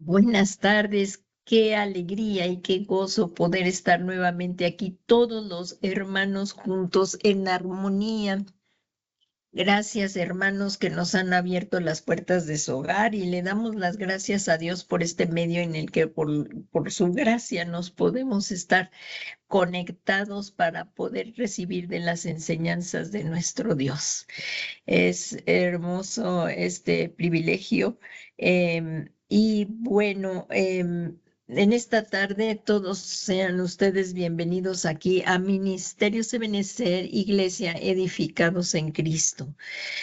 Buenas tardes, qué alegría y qué gozo poder estar nuevamente aquí, todos los hermanos juntos en armonía. Gracias, hermanos, que nos han abierto las puertas de su hogar y le damos las gracias a Dios por este medio en el que por su gracia nos podemos estar conectados para poder recibir de las enseñanzas de nuestro Dios. Es hermoso este privilegio. Y bueno, en esta tarde todos sean ustedes bienvenidos aquí a Ministerios Ebenecer, Iglesia Edificados en Cristo.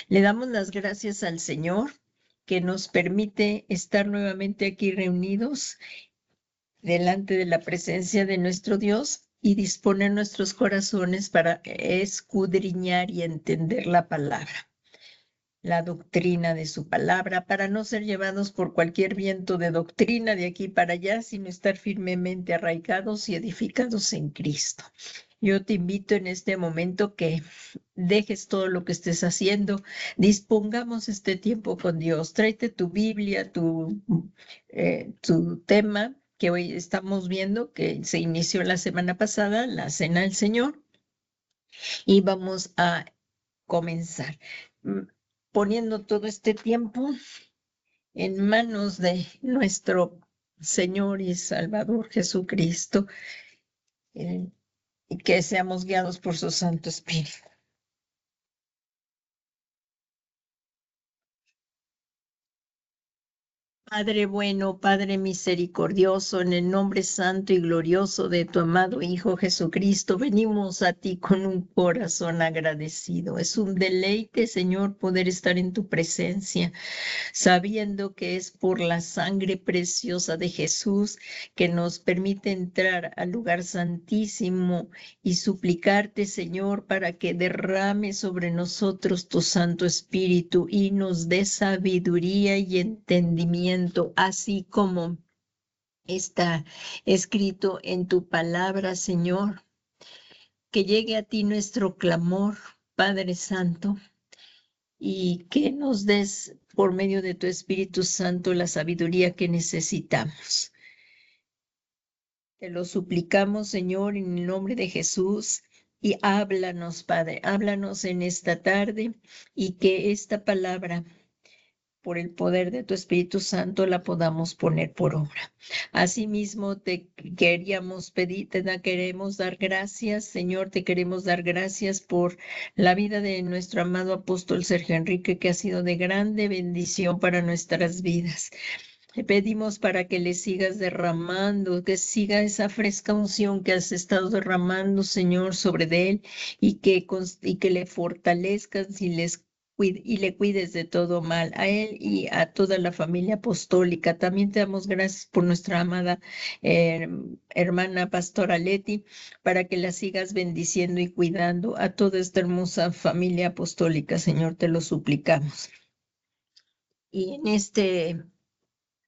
Le damos las gracias al Señor que nos permite estar nuevamente aquí reunidos delante de la presencia de nuestro Dios y disponer nuestros corazones para escudriñar y entender la doctrina de su palabra, para no ser llevados por cualquier viento de doctrina de aquí para allá, sino estar firmemente arraigados y edificados en Cristo. Yo te invito en este momento que dejes todo lo que estés haciendo, dispongamos este tiempo con Dios. Tráete tu Biblia, tu tema que hoy estamos viendo, que se inició la semana pasada, la Cena del Señor, y vamos a comenzar poniendo todo este tiempo en manos de nuestro Señor y Salvador Jesucristo, y que seamos guiados por su Santo Espíritu. Padre bueno, Padre misericordioso, en el nombre santo y glorioso de tu amado Hijo Jesucristo, venimos a ti con un corazón agradecido. Es un deleite, Señor, poder estar en tu presencia, sabiendo que es por la sangre preciosa de Jesús que nos permite entrar al lugar santísimo y suplicarte, Señor, para que derrame sobre nosotros tu Santo Espíritu y nos dé sabiduría y entendimiento, así como está escrito en tu palabra, Señor. Que llegue a ti nuestro clamor, Padre Santo, y que nos des por medio de tu Espíritu Santo la sabiduría que necesitamos. Te lo suplicamos, Señor, en el nombre de Jesús, y háblanos, Padre, háblanos en esta tarde, y que esta palabra, por el poder de tu Espíritu Santo, la podamos poner por obra. Asimismo, te queríamos pedir, queremos dar gracias, Señor, te queremos dar gracias por la vida de nuestro amado apóstol Sergio Enrique, que ha sido de grande bendición para nuestras vidas. Te pedimos para que le sigas derramando, que siga esa fresca unción que has estado derramando, Señor, sobre de él, y que le fortalezcas y le cuides de todo mal, a él y a toda la familia apostólica. También te damos gracias por nuestra amada eh, hermana pastora Leti, para que la sigas bendiciendo y cuidando a toda esta hermosa familia apostólica, Señor, te lo suplicamos. Y en este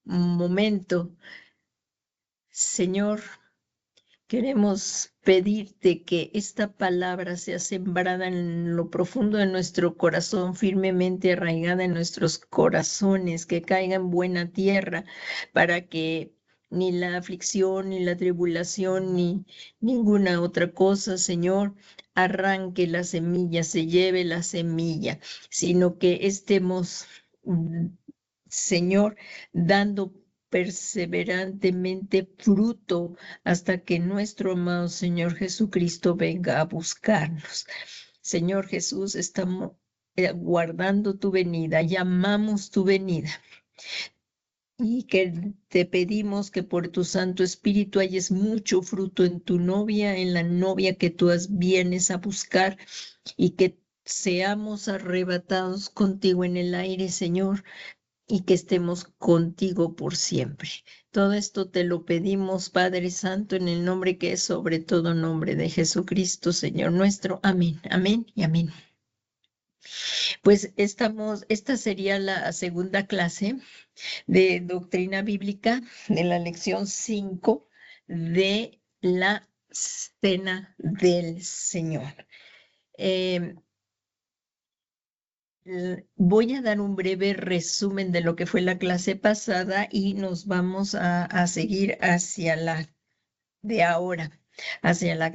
momento, Señor, queremos pedirte que esta palabra sea sembrada en lo profundo de nuestro corazón, firmemente arraigada en nuestros corazones, que caiga en buena tierra, para que ni la aflicción, ni la tribulación, ni ninguna otra cosa, Señor, arranque la semilla, se lleve la semilla, sino que estemos, Señor, dando perseverantemente fruto hasta que nuestro amado Señor Jesucristo venga a buscarnos. Señor Jesús, estamos guardando tu venida, llamamos tu venida. Y que te pedimos que por tu Santo Espíritu hayas mucho fruto en tu novia, en la novia que tú vienes a buscar, y que seamos arrebatados contigo en el aire, Señor, y que estemos contigo por siempre. Todo esto te lo pedimos, Padre Santo, en el nombre que es sobre todo nombre de Jesucristo, Señor nuestro. Amén, amén y amén. Pues esta sería la segunda clase de doctrina bíblica de la lección 5 de la Cena del Señor. Voy a dar un breve resumen de lo que fue la clase pasada y nos vamos a seguir hacia la de ahora, hacia la...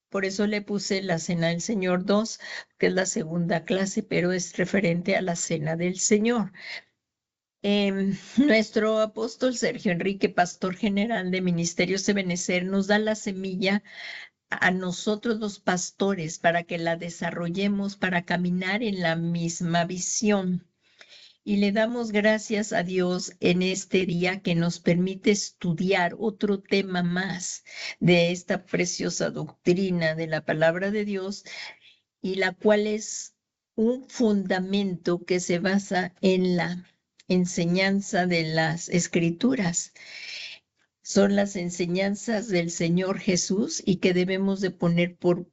por eso le puse la Cena del Señor 2, que es la segunda clase, pero es referente a la Cena del Señor. Nuestro apóstol Sergio Enrique, pastor general de Ministerios Ebenecer, nos da la semilla a nosotros los pastores para que la desarrollemos para caminar en la misma visión. Y le damos gracias a Dios en este día que nos permite estudiar otro tema más de esta preciosa doctrina de la palabra de Dios, y la cual es un fundamento que se basa en la enseñanza de las Escrituras. Son las enseñanzas del Señor Jesús y que debemos de poner por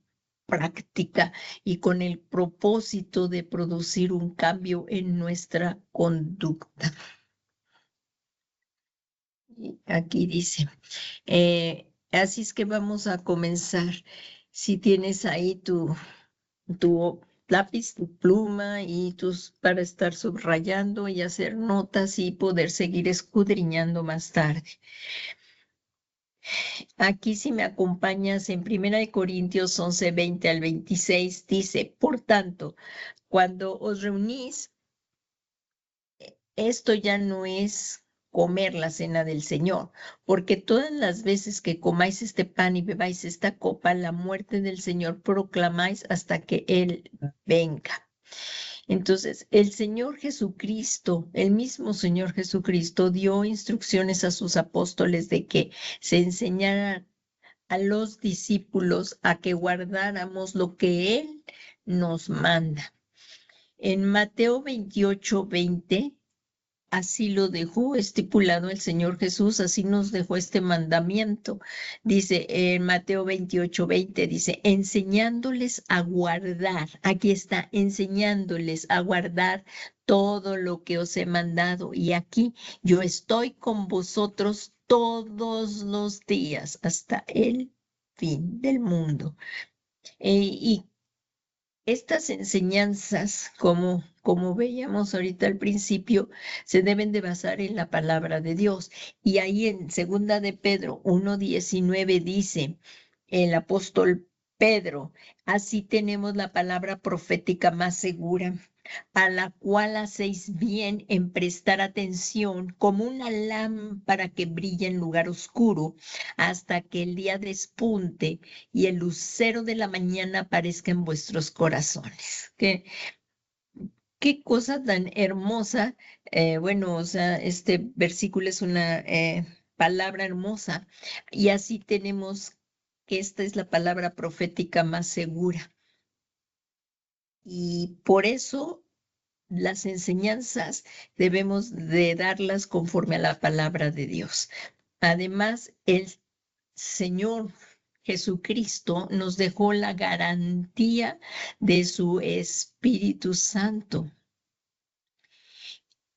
práctica y con el propósito de producir un cambio en nuestra conducta. Y aquí dice, así es que vamos a comenzar. Si tienes ahí tu lápiz, tu pluma y para estar subrayando y hacer notas y poder seguir escudriñando más tarde. Aquí si me acompañas en 1 Corintios 11, 20 al 26, dice, por tanto, cuando os reunís, esto ya no es comer la cena del Señor, porque todas las veces que comáis este pan y bebáis esta copa, la muerte del Señor proclamáis hasta que Él venga. Entonces, el Señor Jesucristo, el mismo Señor Jesucristo, dio instrucciones a sus apóstoles de que se enseñaran a los discípulos a que guardáramos lo que Él nos manda. En Mateo 28, 20, así lo dejó estipulado el Señor Jesús, así nos dejó este mandamiento. Dice en Mateo 28, 20, dice, enseñándoles a guardar, aquí está, enseñándoles a guardar todo lo que os he mandado. Y aquí yo estoy con vosotros todos los días hasta el fin del mundo. Y estas enseñanzas, como veíamos ahorita al principio, se deben de basar en la palabra de Dios. Y ahí en 2 de Pedro 1:19 dice el apóstol Pedro, así tenemos la palabra profética más segura, a la cual hacéis bien en prestar atención como una lámpara que brilla en lugar oscuro hasta que el día despunte y el lucero de la mañana aparezca en vuestros corazones. Qué cosa tan hermosa. Bueno, o sea, este versículo es una palabra hermosa y así tenemos que esta es la palabra profética más segura. Y por eso las enseñanzas debemos de darlas conforme a la palabra de Dios. Además, el Señor Jesucristo nos dejó la garantía de su Espíritu Santo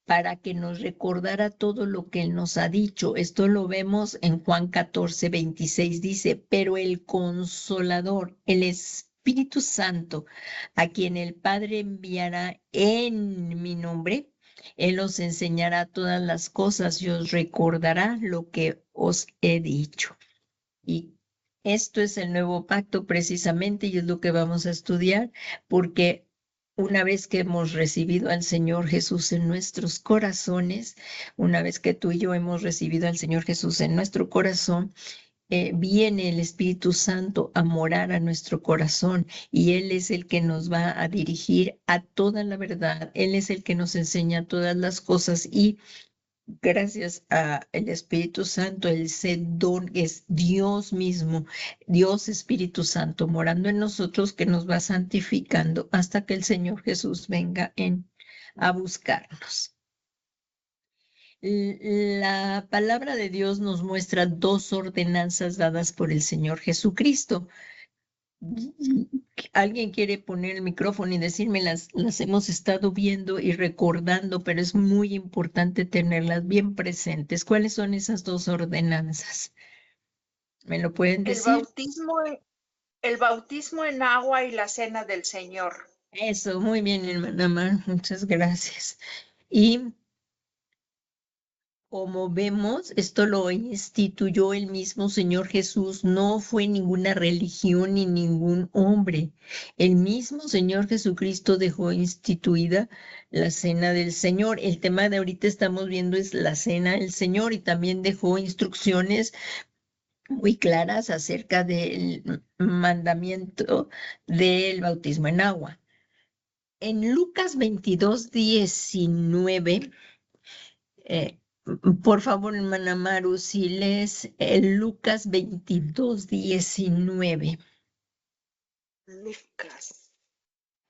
para que nos recordara todo lo que Él nos ha dicho. Esto lo vemos en Juan 14, 26, dice, pero el Consolador, el Espíritu Santo, a quien el Padre enviará en mi nombre, Él os enseñará todas las cosas y os recordará lo que os he dicho. Y esto es el nuevo pacto precisamente y es lo que vamos a estudiar, porque una vez que hemos recibido al Señor Jesús en nuestros corazones, una vez que tú y yo hemos recibido al Señor Jesús en nuestro corazón, viene el Espíritu Santo a morar a nuestro corazón y Él es el que nos va a dirigir a toda la verdad. Él es el que nos enseña todas las cosas y gracias al Espíritu Santo, el don es Dios mismo, Dios Espíritu Santo morando en nosotros que nos va santificando hasta que el Señor Jesús venga a buscarnos. La palabra de Dios nos muestra dos ordenanzas dadas por el Señor Jesucristo. Alguien quiere poner el micrófono y decirme, las hemos estado viendo y recordando, pero es muy importante tenerlas bien presentes. ¿Cuáles son esas dos ordenanzas? ¿Me lo pueden decir? El bautismo en agua y la cena del Señor. Eso, muy bien, hermana Mar, muchas gracias. Y como vemos, esto lo instituyó el mismo Señor Jesús, no fue ninguna religión ni ningún hombre. El mismo Señor Jesucristo dejó instituida la cena del Señor. El tema de ahorita estamos viendo es la cena del Señor y también dejó instrucciones muy claras acerca del mandamiento del bautismo en agua. En Lucas 22:19, por favor, hermana Maru, si lees el Lucas 22:19. Lucas.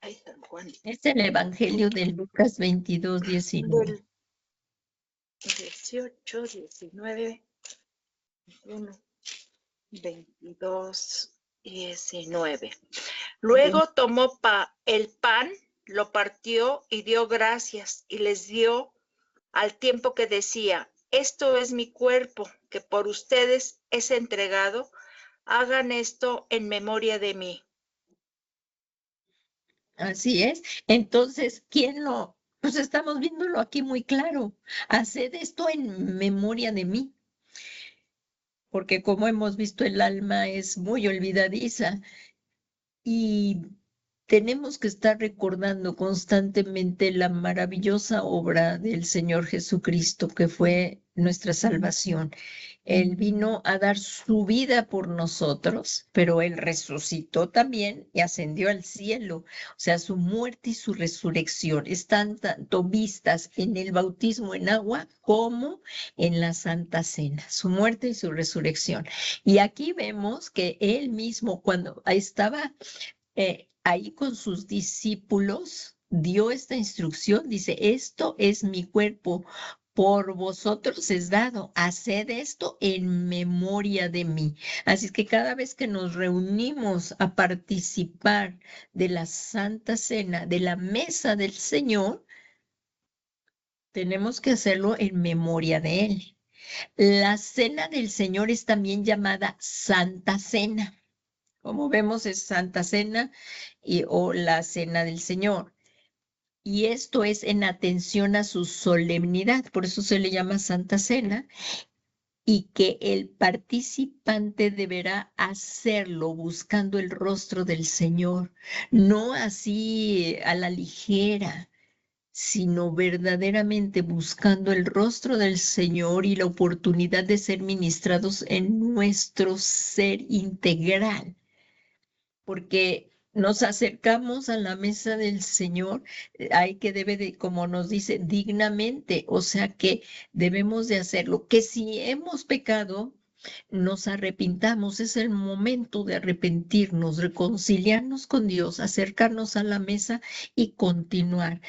Ay, San Juan. Es el Evangelio de Lucas 22:19. Del 18, 19, 1, 22, 19. Luego tomó el pan, lo partió y dio gracias y les dio al tiempo que decía, esto es mi cuerpo que por ustedes es entregado, hagan esto en memoria de mí. Así es. Entonces, ¿quién lo? Pues estamos viéndolo aquí muy claro. Haced esto en memoria de mí, porque como hemos visto, el alma es muy olvidadiza y tenemos que estar recordando constantemente la maravillosa obra del Señor Jesucristo, que fue nuestra salvación. Él vino a dar su vida por nosotros, pero Él resucitó también y ascendió al cielo. O sea, su muerte y su resurrección están tanto vistas en el bautismo en agua como en la Santa Cena, su muerte y su resurrección. Y aquí vemos que Él mismo, cuando estaba ahí con sus discípulos, dio esta instrucción, dice, esto es mi cuerpo, por vosotros es dado, haced esto en memoria de mí. Así es que cada vez que nos reunimos a participar de la Santa Cena, de la mesa del Señor, tenemos que hacerlo en memoria de Él. La Cena del Señor es también llamada Santa Cena. Como vemos, es Santa Cena o la Cena del Señor. Y esto es en atención a su solemnidad, por eso se le llama Santa Cena, y que el participante deberá hacerlo buscando el rostro del Señor, no así a la ligera, sino verdaderamente buscando el rostro del Señor y la oportunidad de ser ministrados en nuestro ser integral, porque nos acercamos a la mesa del Señor, hay que debe de, como nos dice, dignamente, o sea que debemos de hacerlo, que si hemos pecado, nos arrepintamos, es el momento de arrepentirnos, reconciliarnos con Dios, acercarnos a la mesa y continuar,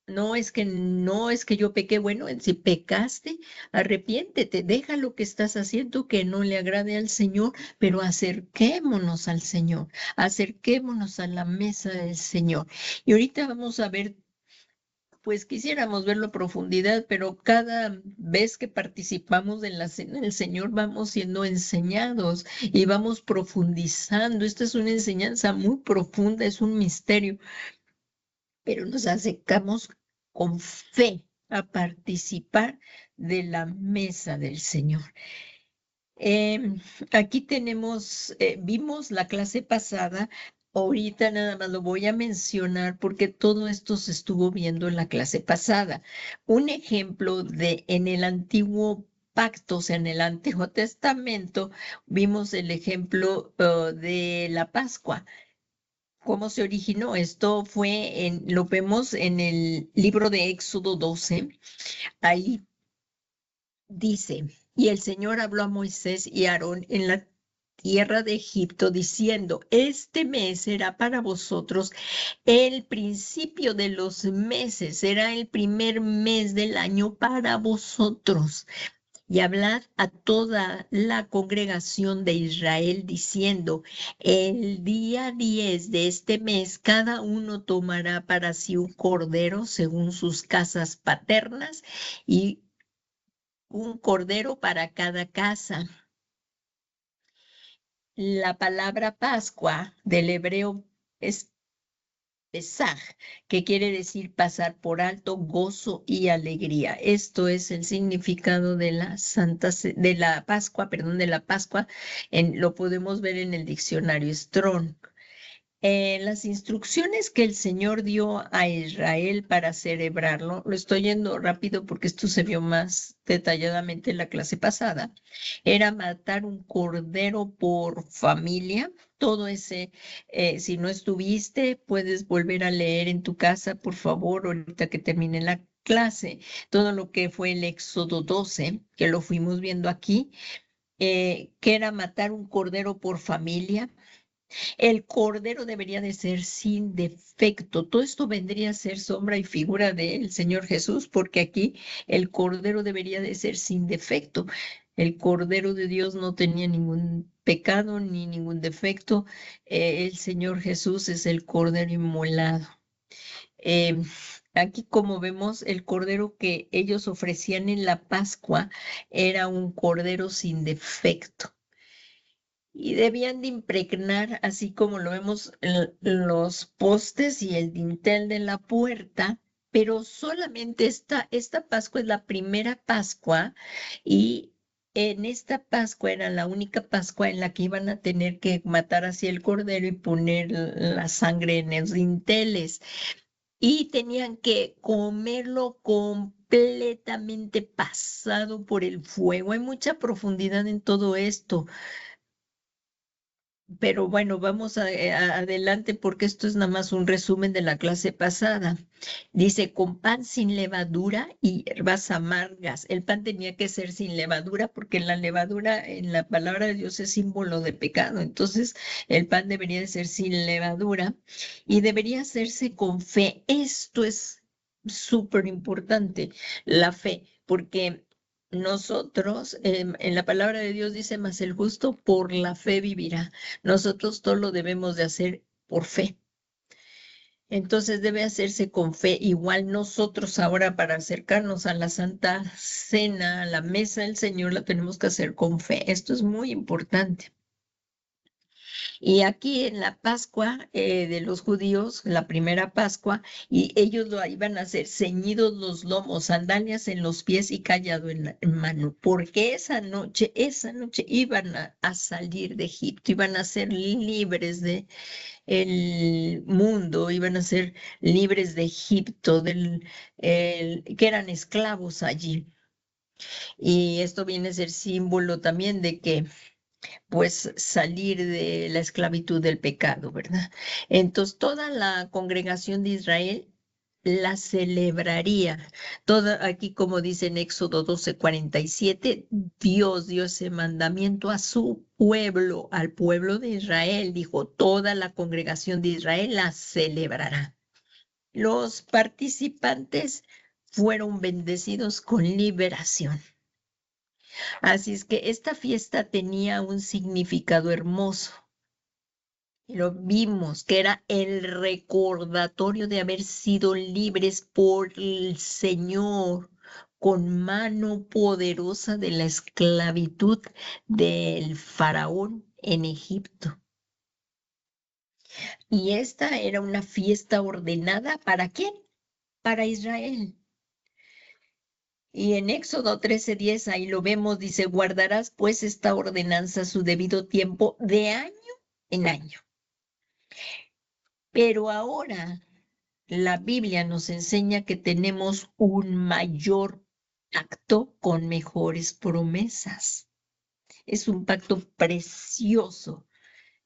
no es que yo pequé, bueno, si pecaste, arrepiéntete, deja lo que estás haciendo que no le agrade al Señor, pero acerquémonos al Señor, acerquémonos a la mesa del Señor. Y ahorita vamos a ver, pues quisiéramos verlo a profundidad, pero cada vez que participamos en la cena del Señor vamos siendo enseñados y vamos profundizando. Esta es una enseñanza muy profunda, es un misterio, pero nos acercamos con fe a participar de la mesa del Señor. Aquí vimos la clase pasada, ahorita nada más lo voy a mencionar porque todo esto se estuvo viendo en la clase pasada. Un ejemplo de en el antiguo pacto, o sea, en el Antiguo Testamento, vimos el ejemplo de la Pascua. ¿Cómo se originó? Esto lo vemos en el libro de Éxodo 12. Ahí dice, y el Señor habló a Moisés y a Aarón en la tierra de Egipto, diciendo, este mes será para vosotros el principio de los meses, será el primer mes del año para vosotros. Y hablad a toda la congregación de Israel diciendo, el día 10 de este mes cada uno tomará para sí un cordero según sus casas paternas y un cordero para cada casa. La palabra Pascua del hebreo es Pesaj, que quiere decir pasar por alto, gozo y alegría. Esto es el significado de la de la Pascua, perdón, de la Pascua. Lo podemos ver en el diccionario Strong. Las instrucciones que el Señor dio a Israel para celebrarlo, lo estoy yendo rápido porque esto se vio más detalladamente en la clase pasada, era matar un cordero por familia. Todo ese, si no estuviste, puedes volver a leer en tu casa, por favor, ahorita que termine la clase, todo lo que fue el Éxodo 12, que lo fuimos viendo aquí, que era matar un cordero por familia. El cordero debería de ser sin defecto. Todo esto vendría a ser sombra y figura del Señor Jesús, porque aquí el cordero debería de ser sin defecto. El cordero de Dios no tenía ningún pecado ni ningún defecto. El Señor Jesús es el cordero inmolado. Eh, Aquí, como vemos, el cordero que ellos ofrecían en la Pascua era un cordero sin defecto y debían de impregnar, así como lo vemos, los postes y el dintel de la puerta, pero solamente esta Pascua es la primera Pascua y en esta Pascua era la única Pascua en la que iban a tener que matar así el cordero y poner la sangre en los dinteles y tenían que comerlo completamente pasado por el fuego. Hay mucha profundidad en todo esto. Pero bueno, vamos adelante porque esto es nada más un resumen de la clase pasada. Dice, con pan sin levadura y hierbas amargas. El pan tenía que ser sin levadura porque la levadura en la palabra de Dios es símbolo de pecado. Entonces, el pan debería de ser sin levadura y debería hacerse con fe. Esto es súper importante, la fe, porque nosotros, en la palabra de Dios dice, mas el justo por la fe vivirá. Nosotros todo lo debemos de hacer por fe. Entonces debe hacerse con fe. Igual nosotros ahora para acercarnos a la Santa Cena, a la mesa del Señor, la tenemos que hacer con fe. Esto es muy importante. Y aquí en la Pascua de los judíos, la primera Pascua, y ellos lo iban a hacer ceñidos los lomos, sandalias en los pies y callado en mano, porque esa noche iban a salir de Egipto, iban a ser libres de el mundo, iban a ser libres de Egipto, que eran esclavos allí. Y esto viene a ser símbolo también de que pues salir de la esclavitud del pecado, ¿verdad? Entonces, toda la congregación de Israel la celebraría. Toda, aquí, como dice en Éxodo 12:47, Dios dio ese mandamiento a su pueblo, al pueblo de Israel. Dijo, toda la congregación de Israel la celebrará. Los participantes fueron bendecidos con liberación. Así es que esta fiesta tenía un significado hermoso. Y lo vimos, que era el recordatorio de haber sido libres por el Señor con mano poderosa de la esclavitud del faraón en Egipto. Y esta era una fiesta ordenada ¿para quién? Para Israel. Y en Éxodo 13:10, ahí lo vemos, dice, guardarás pues esta ordenanza a su debido tiempo de año en año. Pero ahora la Biblia nos enseña que tenemos un mayor pacto con mejores promesas. Es un pacto precioso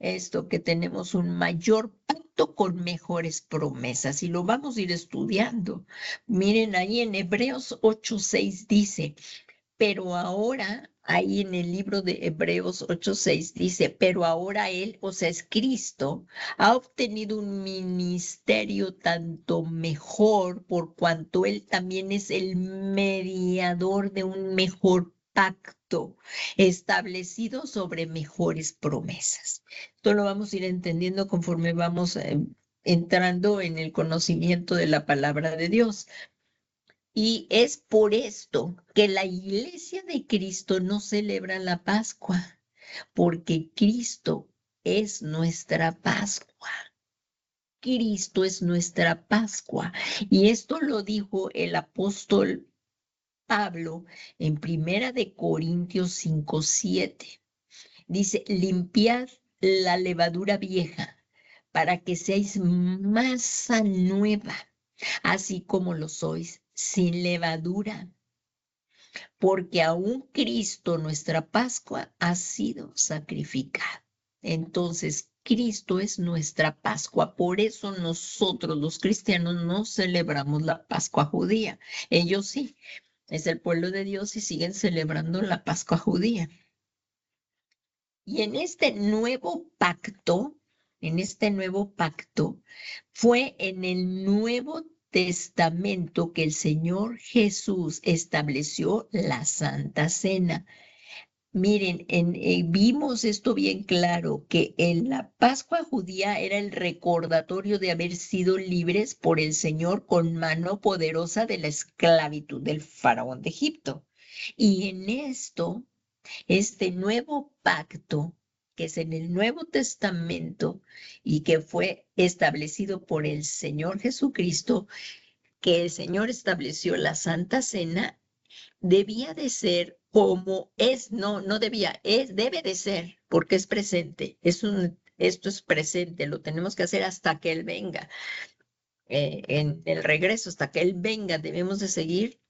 esto, que tenemos un mayor pacto con mejores promesas y lo vamos a ir estudiando. Miren, ahí en Hebreos 8:6 dice, pero ahora, ahí en el libro de Hebreos 8:6 dice, pero ahora Él, o sea, es Cristo, ha obtenido un ministerio tanto mejor por cuanto Él también es el mediador de un mejor pacto establecido sobre mejores promesas. Esto lo vamos a ir entendiendo conforme vamos entrando en el conocimiento de la palabra de Dios. Y es por esto que la iglesia de Cristo no celebra la Pascua, porque Cristo es nuestra Pascua. Cristo es nuestra Pascua. Y esto lo dijo el apóstol Pablo en Primera de Corintios 5:7. Dice, limpiad la levadura vieja para que seáis masa nueva, así como lo sois, sin levadura, porque aún Cristo, nuestra Pascua, ha sido sacrificado. Entonces, Cristo es nuestra Pascua. Por eso nosotros, los cristianos, no celebramos la Pascua judía. Ellos sí, es el pueblo de Dios y siguen celebrando la Pascua judía. Y en este nuevo pacto, fue en el Nuevo Testamento que el Señor Jesús estableció la Santa Cena. Miren, vimos esto bien claro, que en la Pascua judía era el recordatorio de haber sido libres por el Señor con mano poderosa de la esclavitud del faraón de Egipto. Y en esto, este nuevo pacto, que es en el Nuevo Testamento y que fue establecido por el Señor Jesucristo, que el Señor estableció la Santa Cena, debía de ser como es, no debía, debe de ser, porque es presente, esto es presente, lo tenemos que hacer hasta que Él venga. En el regreso, hasta que Él venga, debemos de seguir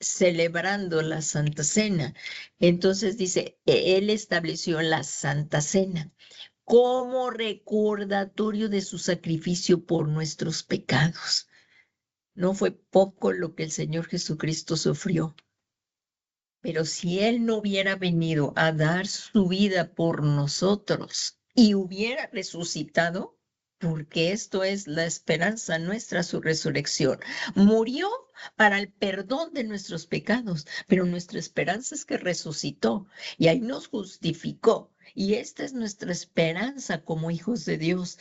celebrando la Santa Cena. Entonces dice, Él estableció la Santa Cena como recordatorio de su sacrificio por nuestros pecados. No fue poco lo que el Señor Jesucristo sufrió, pero si Él no hubiera venido a dar su vida por nosotros y hubiera resucitado, porque esto es la esperanza nuestra, su resurrección. Murió para el perdón de nuestros pecados, pero nuestra esperanza es que resucitó y ahí nos justificó. Y esta es nuestra esperanza como hijos de Dios,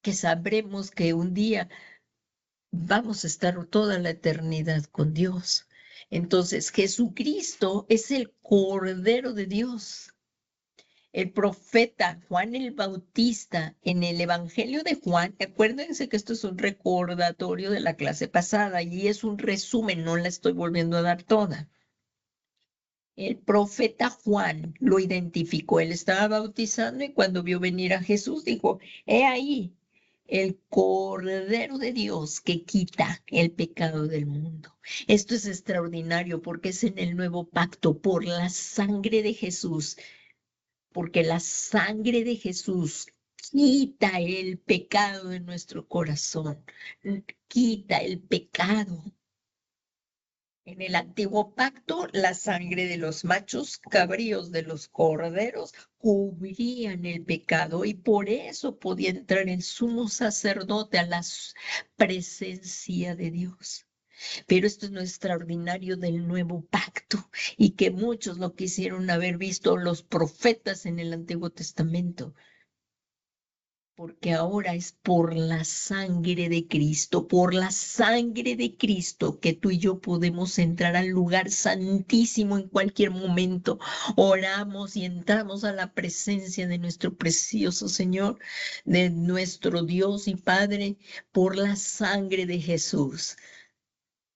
que sabremos que un día vamos a estar toda la eternidad con Dios. Entonces, Jesucristo es el Cordero de Dios. El profeta Juan el Bautista en el Evangelio de Juan, acuérdense que esto es un recordatorio de la clase pasada y es un resumen, no la estoy volviendo a dar toda. El profeta Juan lo identificó, él estaba bautizando y cuando vio venir a Jesús dijo, he ahí el Cordero de Dios que quita el pecado del mundo. Esto es extraordinario porque es en el nuevo pacto por la sangre de Jesús, porque la sangre de Jesús quita el pecado de nuestro corazón, quita el pecado. En el antiguo pacto, la sangre de los machos cabríos de los corderos cubrían el pecado y por eso podía entrar el sumo sacerdote a la presencia de Dios. Pero esto es lo extraordinario del nuevo pacto y que muchos lo quisieron haber visto los profetas en el Antiguo Testamento. Porque ahora es por la sangre de Cristo, por la sangre de Cristo que tú y yo podemos entrar al lugar santísimo en cualquier momento. Oramos y entramos a la presencia de nuestro precioso Señor, de nuestro Dios y Padre, por la sangre de Jesús.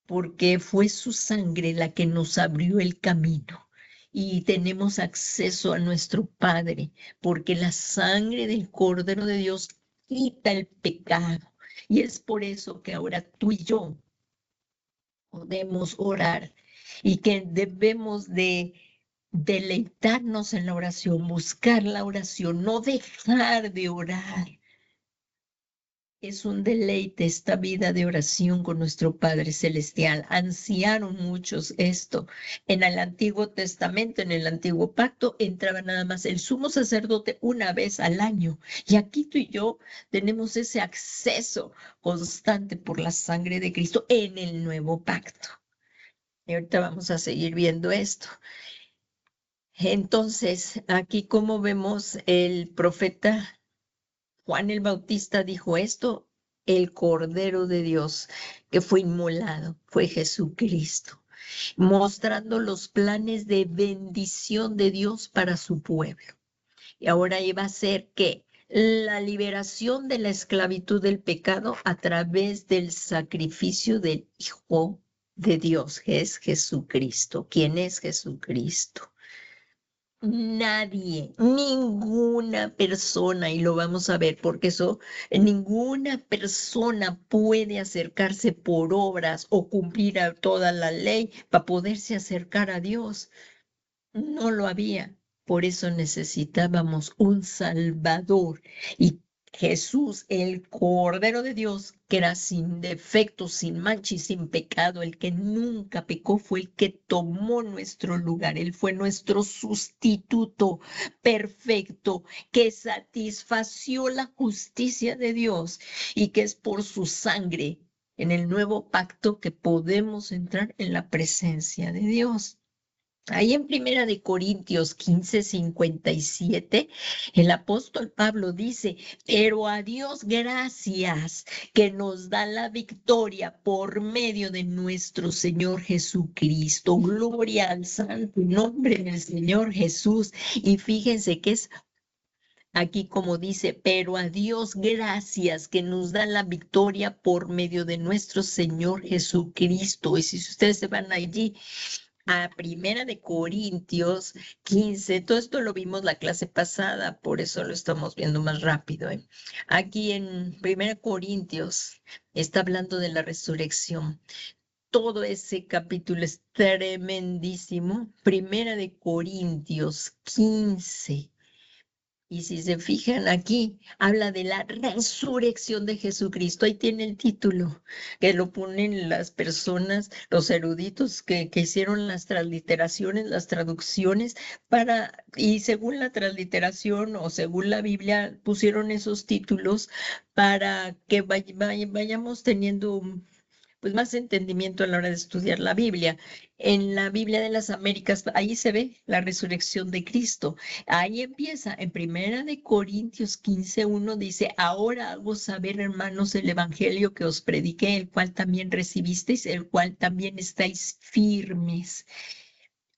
Porque fue su sangre la que nos abrió el camino. Y tenemos acceso a nuestro Padre, porque la sangre del Cordero de Dios quita el pecado. Y es por eso que ahora tú y yo podemos orar y que debemos de deleitarnos en la oración, buscar la oración, no dejar de orar. Es un deleite esta vida de oración con nuestro Padre Celestial. Ansiaron muchos esto. En el Antiguo Testamento, en el Antiguo Pacto, entraba nada más el sumo sacerdote una vez al año. Y aquí tú y yo tenemos ese acceso constante por la sangre de Cristo en el Nuevo Pacto. Y ahorita vamos a seguir viendo esto. Entonces, aquí como vemos el profeta Juan el Bautista dijo esto, el Cordero de Dios que fue inmolado, fue Jesucristo, mostrando los planes de bendición de Dios para su pueblo. Y ahora iba a ser que la liberación de la esclavitud del pecado a través del sacrificio del Hijo de Dios, que es Jesucristo. ¿Quién es Jesucristo? Nadie, ninguna persona, y lo vamos a ver, porque eso, ninguna persona puede acercarse por obras o cumplir a toda la ley para poderse acercar a Dios. No lo había. Por eso necesitábamos un Salvador. Y Jesús, el Cordero de Dios, que era sin defecto, sin mancha y sin pecado, el que nunca pecó, fue el que tomó nuestro lugar. Él fue nuestro sustituto perfecto, que satisfació la justicia de Dios y que es por su sangre en el nuevo pacto que podemos entrar en la presencia de Dios. Ahí en Primera de Corintios 15:57, el apóstol Pablo dice, pero a Dios gracias que nos da la victoria por medio de nuestro Señor Jesucristo. Gloria al santo nombre del Señor Jesús. Y fíjense que es aquí como dice, pero a Dios gracias que nos da la victoria por medio de nuestro Señor Jesucristo. Y si ustedes se van allí a Primera de Corintios 15, todo esto lo vimos la clase pasada, por eso lo estamos viendo más rápido. Aquí en Primera Corintios está hablando de la resurrección. Todo ese capítulo es tremendísimo. Primera de Corintios 15. Y si se fijan aquí, habla de la resurrección de Jesucristo. Ahí tiene el título, que lo ponen las personas, los eruditos que hicieron las transliteraciones, las traducciones, y según la transliteración o según la Biblia, pusieron esos títulos para que vayamos teniendo pues más entendimiento a la hora de estudiar la Biblia. En la Biblia de las Américas, ahí se ve la resurrección de Cristo. Ahí empieza, en Primera de Corintios 15:1 dice, ahora hago saber, hermanos, el evangelio que os prediqué, el cual también recibisteis, el cual también estáis firmes,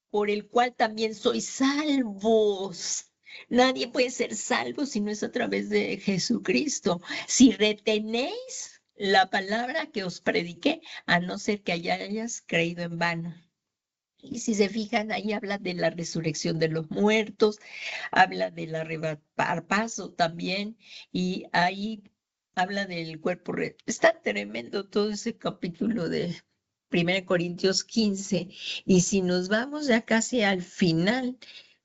por el cual también sois salvos. Nadie puede ser salvo si no es a través de Jesucristo. Si retenéis la palabra que os prediqué, a no ser que hayas creído en vano. Y si se fijan, ahí habla de la resurrección de los muertos, habla del arrebatar paso también, y ahí habla del cuerpo. Está tremendo todo ese capítulo de 1 Corintios 15. Y si nos vamos ya casi al final,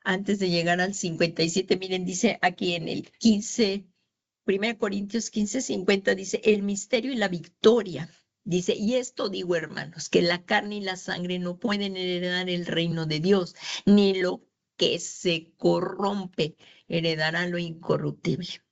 antes de llegar al 57, miren, dice aquí en el 15, 1 Corintios 15:50, dice, el misterio y la victoria. Dice, y esto digo, hermanos, que la carne y la sangre no pueden heredar el reino de Dios, ni lo que se corrompe heredará lo incorruptible.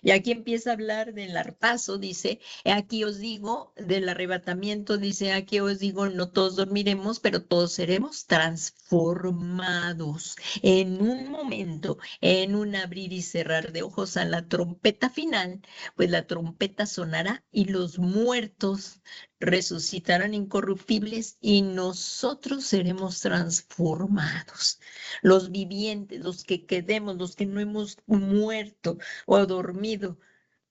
Y aquí empieza a hablar del arpazo, dice, aquí os digo, del arrebatamiento, dice, aquí os digo, no todos dormiremos, pero todos seremos transformados en un momento, en un abrir y cerrar de ojos a la trompeta final, pues la trompeta sonará y los muertos resucitarán incorruptibles y nosotros seremos transformados. Los vivientes, los que quedemos, los que no hemos muerto o dormido,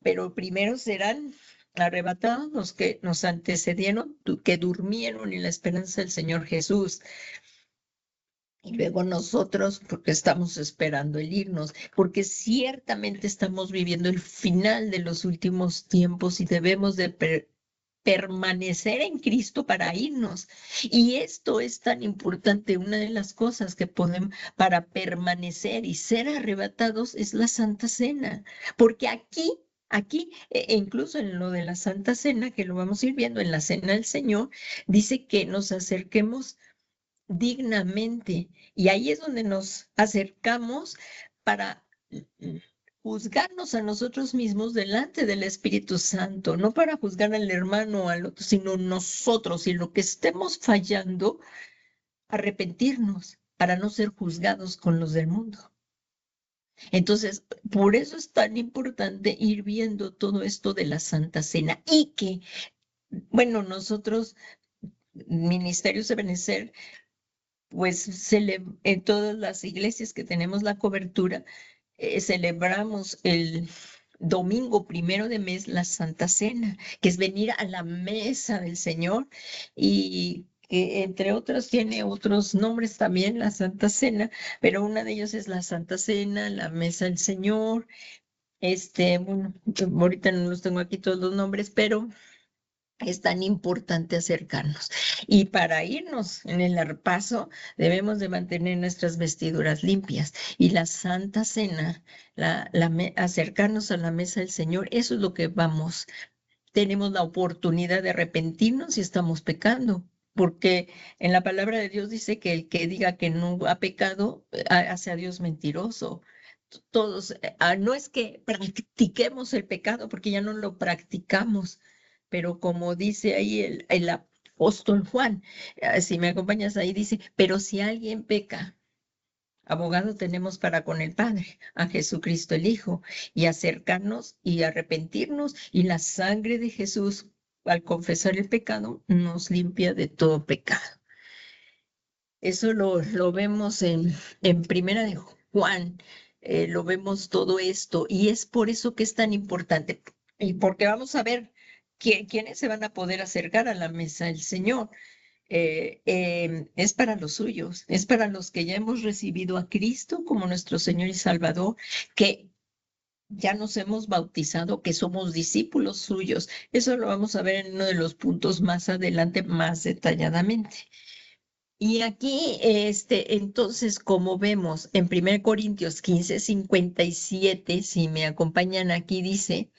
pero primero serán arrebatados los que nos antecedieron, que durmieron en la esperanza del Señor Jesús. Y luego nosotros, porque estamos esperando el irnos, porque ciertamente estamos viviendo el final de los últimos tiempos y debemos de permanecer en Cristo para irnos. Y esto es tan importante. Una de las cosas que podemos para permanecer y ser arrebatados es la Santa Cena, porque aquí, incluso en lo de la Santa Cena, que lo vamos a ir viendo en la Cena del Señor, dice que nos acerquemos dignamente. Y ahí es donde nos acercamos para juzgarnos a nosotros mismos delante del Espíritu Santo, no para juzgar al hermano o al otro, sino nosotros, y en lo que estemos fallando, arrepentirnos para no ser juzgados con los del mundo. Entonces, por eso es tan importante ir viendo todo esto de la Santa Cena y que, bueno, nosotros, Ministerios de Benecer, pues en todas las iglesias que tenemos la cobertura, celebramos el domingo primero de mes la Santa Cena, que es venir a la mesa del Señor y que entre otros tiene otros nombres también la Santa Cena, pero una de ellos es la Santa Cena, la mesa del Señor. Bueno, ahorita no los tengo aquí todos los nombres, pero es tan importante acercarnos. Y para irnos en el repaso, debemos de mantener nuestras vestiduras limpias. Y la Santa Cena, acercarnos a la mesa del Señor, eso es lo que vamos. Tenemos la oportunidad de arrepentirnos si estamos pecando. Porque en la palabra de Dios dice que el que diga que no ha pecado, hace a Dios mentiroso. Todos, no es que practiquemos el pecado, porque ya no lo practicamos, pero como dice ahí el apóstol Juan, si me acompañas ahí, dice, pero si alguien peca, abogado tenemos para con el Padre, a Jesucristo el Hijo, y acercarnos y arrepentirnos, y la sangre de Jesús, al confesar el pecado, nos limpia de todo pecado. Eso lo vemos en Primera de Juan, lo vemos todo esto, y es por eso que es tan importante, y porque vamos a ver quiénes se van a poder acercar a la mesa del Señor. Es para los suyos, es para los que ya hemos recibido a Cristo como nuestro Señor y Salvador, que ya nos hemos bautizado, que somos discípulos suyos. Eso lo vamos a ver en uno de los puntos más adelante, más detalladamente. Y aquí, entonces, como vemos en 1 Corintios 15:57, si me acompañan aquí, dice,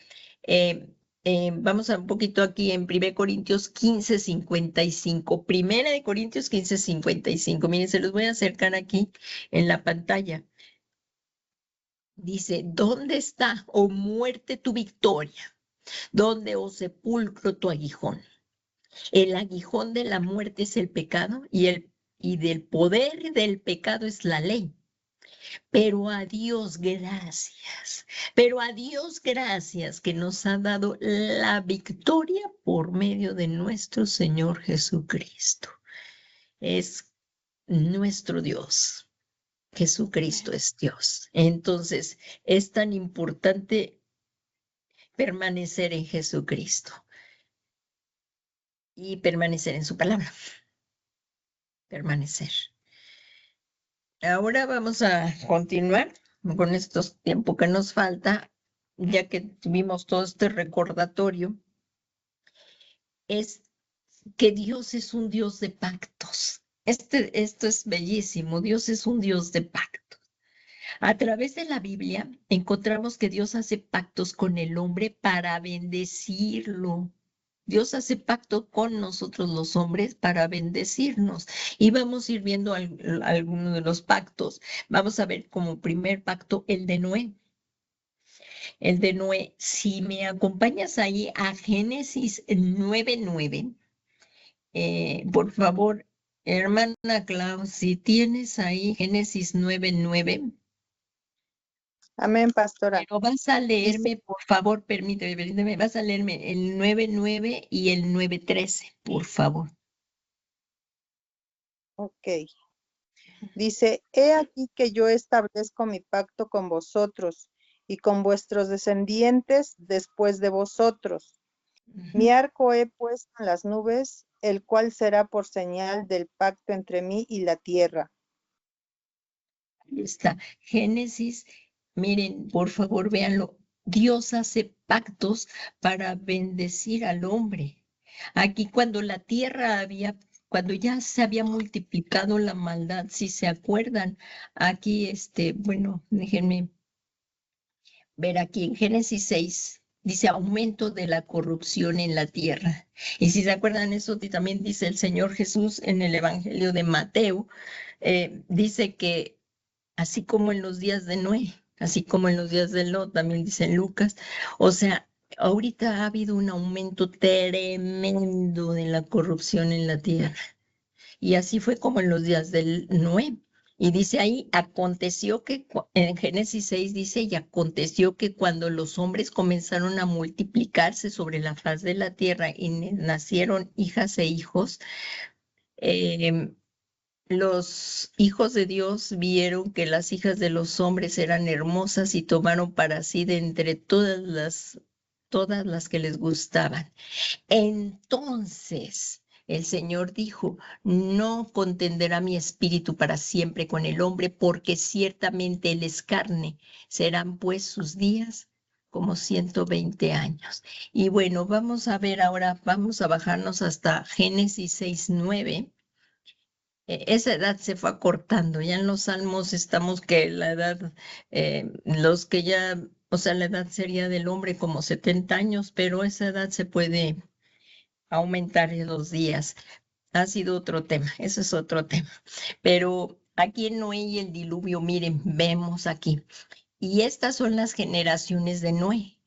vamos a un poquito aquí en 1 Corintios 15:55, Primera de Corintios 15:55, miren, se los voy a acercar aquí en la pantalla. Dice, ¿dónde está, oh muerte, tu victoria? ¿Dónde, oh sepulcro, tu aguijón? El aguijón de la muerte es el pecado y del poder del pecado es la ley. Pero a Dios gracias que nos ha dado la victoria por medio de nuestro Señor Jesucristo. Es nuestro Dios. Jesucristo es Dios. Entonces, es tan importante permanecer en Jesucristo y permanecer en su palabra. Permanecer. Ahora vamos a continuar con estos tiempos que nos falta, ya que tuvimos todo este recordatorio. Es que Dios es un Dios de pactos. Esto es bellísimo. Dios es un Dios de pactos. A través de la Biblia encontramos que Dios hace pactos con el hombre para bendecirlo. Dios hace pacto con nosotros los hombres para bendecirnos. Y vamos a ir viendo algunos de los pactos. Vamos a ver como primer pacto el de Noé. El de Noé, si me acompañas ahí a Génesis 9:9, por favor, hermana Clau, si tienes ahí Génesis 9:9. Amén, pastora. Pero vas a leerme, por favor, permíteme, vas a leerme el 9:9 y el 9:13, por favor. Ok. Dice, he aquí que yo establezco mi pacto con vosotros y con vuestros descendientes después de vosotros. Mi arco he puesto en las nubes, el cual será por señal del pacto entre mí y la tierra. Ahí está, Génesis, miren, por favor, véanlo. Dios hace pactos para bendecir al hombre. Aquí cuando la tierra cuando ya se había multiplicado la maldad, si se acuerdan, aquí, bueno, déjenme ver aquí en Génesis 6, dice aumento de la corrupción en la tierra. Y si se acuerdan eso, también dice el Señor Jesús en el Evangelio de Mateo, dice que así como en los días de Noé, así como en los días de Lot, también dice en Lucas, o sea, ahorita ha habido un aumento tremendo de la corrupción en la tierra. Y así fue como en los días del Noé. Y dice ahí, aconteció que, en Génesis 6 dice, y aconteció que cuando los hombres comenzaron a multiplicarse sobre la faz de la tierra y nacieron hijas e hijos, los hijos de Dios vieron que las hijas de los hombres eran hermosas y tomaron para sí de entre todas las que les gustaban. Entonces el Señor dijo, no contenderá mi espíritu para siempre con el hombre, porque ciertamente él es carne. Serán pues sus días como 120 años. Y bueno, vamos a ver ahora, vamos a bajarnos hasta Génesis 6:9. Esa edad se fue acortando. Ya en los salmos estamos que la edad, los que ya, o sea, la edad sería del hombre como 70 años, pero esa edad se puede aumentar en los días. Ha sido otro tema, eso es otro tema. Pero aquí en Noé y el diluvio, miren, vemos aquí. Y estas son las generaciones de Noé.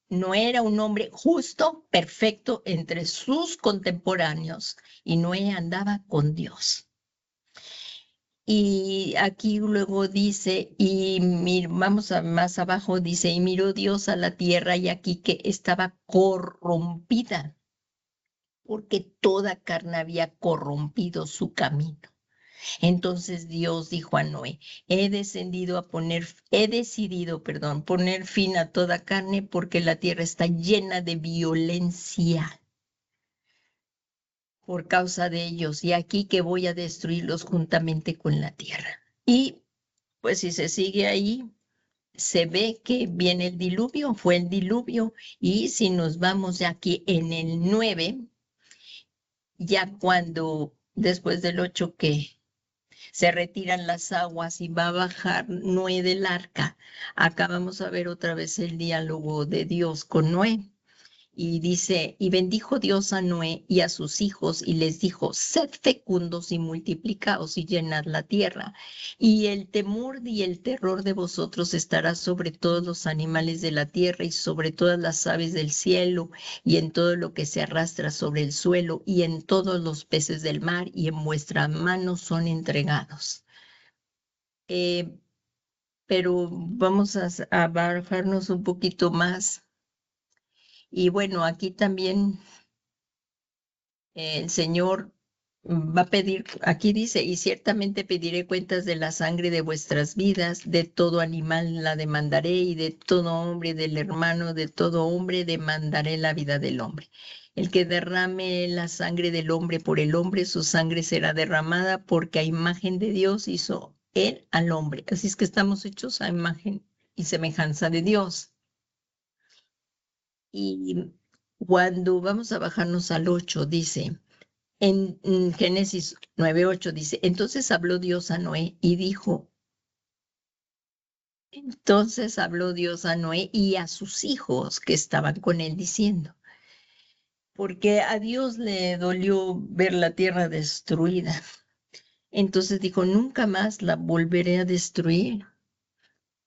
Noé era un hombre justo, perfecto entre sus contemporáneos, y Noé andaba con Dios. Y aquí luego dice, vamos a más abajo, dice, y miró Dios a la tierra y aquí que estaba corrompida, porque toda carne había corrompido su camino. Entonces Dios dijo a Noé, he decidido poner fin a toda carne porque la tierra está llena de violencia por causa de ellos, y aquí que voy a destruirlos juntamente con la tierra. Y pues si se sigue ahí, se ve que viene el diluvio, fue el diluvio, y si nos vamos de aquí en el 9, ya cuando después del 8 que se retiran las aguas y va a bajar Noé del arca, acá vamos a ver otra vez el diálogo de Dios con Noé. Y dice, y bendijo Dios a Noé y a sus hijos y les dijo, sed fecundos y multiplicaos y llenad la tierra. Y el temor y el terror de vosotros estará sobre todos los animales de la tierra y sobre todas las aves del cielo y en todo lo que se arrastra sobre el suelo y en todos los peces del mar y en vuestra mano son entregados. Pero vamos a bajarnos un poquito más. Y bueno, aquí también el Señor va a pedir, aquí dice, y ciertamente pediré cuentas de la sangre de vuestras vidas, de todo animal la demandaré, y de todo hombre, del hermano, de todo hombre demandaré la vida del hombre. El que derrame la sangre del hombre por el hombre, su sangre será derramada, porque a imagen de Dios hizo él al hombre. Así es que estamos hechos a imagen y semejanza de Dios. Y cuando vamos a bajarnos al 8, dice, en Génesis 9:8 dice, entonces habló Dios a Noé y dijo, entonces habló Dios a Noé y a sus hijos que estaban con él diciendo, porque a Dios le dolió ver la tierra destruida. Entonces dijo, nunca más la volveré a destruir.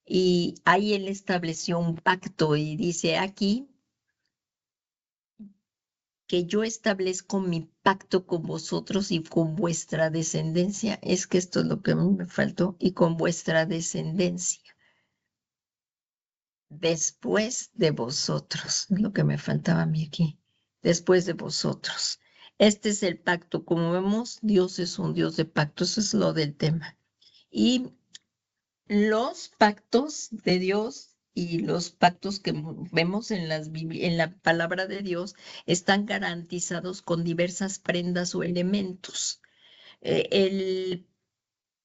Y ahí él estableció un pacto y dice aquí, que yo establezco mi pacto con vosotros y con vuestra descendencia. Es que esto es lo que a mí me faltó, y con vuestra descendencia. Después de vosotros, es lo que me faltaba a mí aquí. Después de vosotros. Este es el pacto. Como vemos, Dios es un Dios de pactos. Eso es lo del tema. Y los pactos de Dios y los pactos que vemos en la palabra de Dios están garantizados con diversas prendas o elementos. El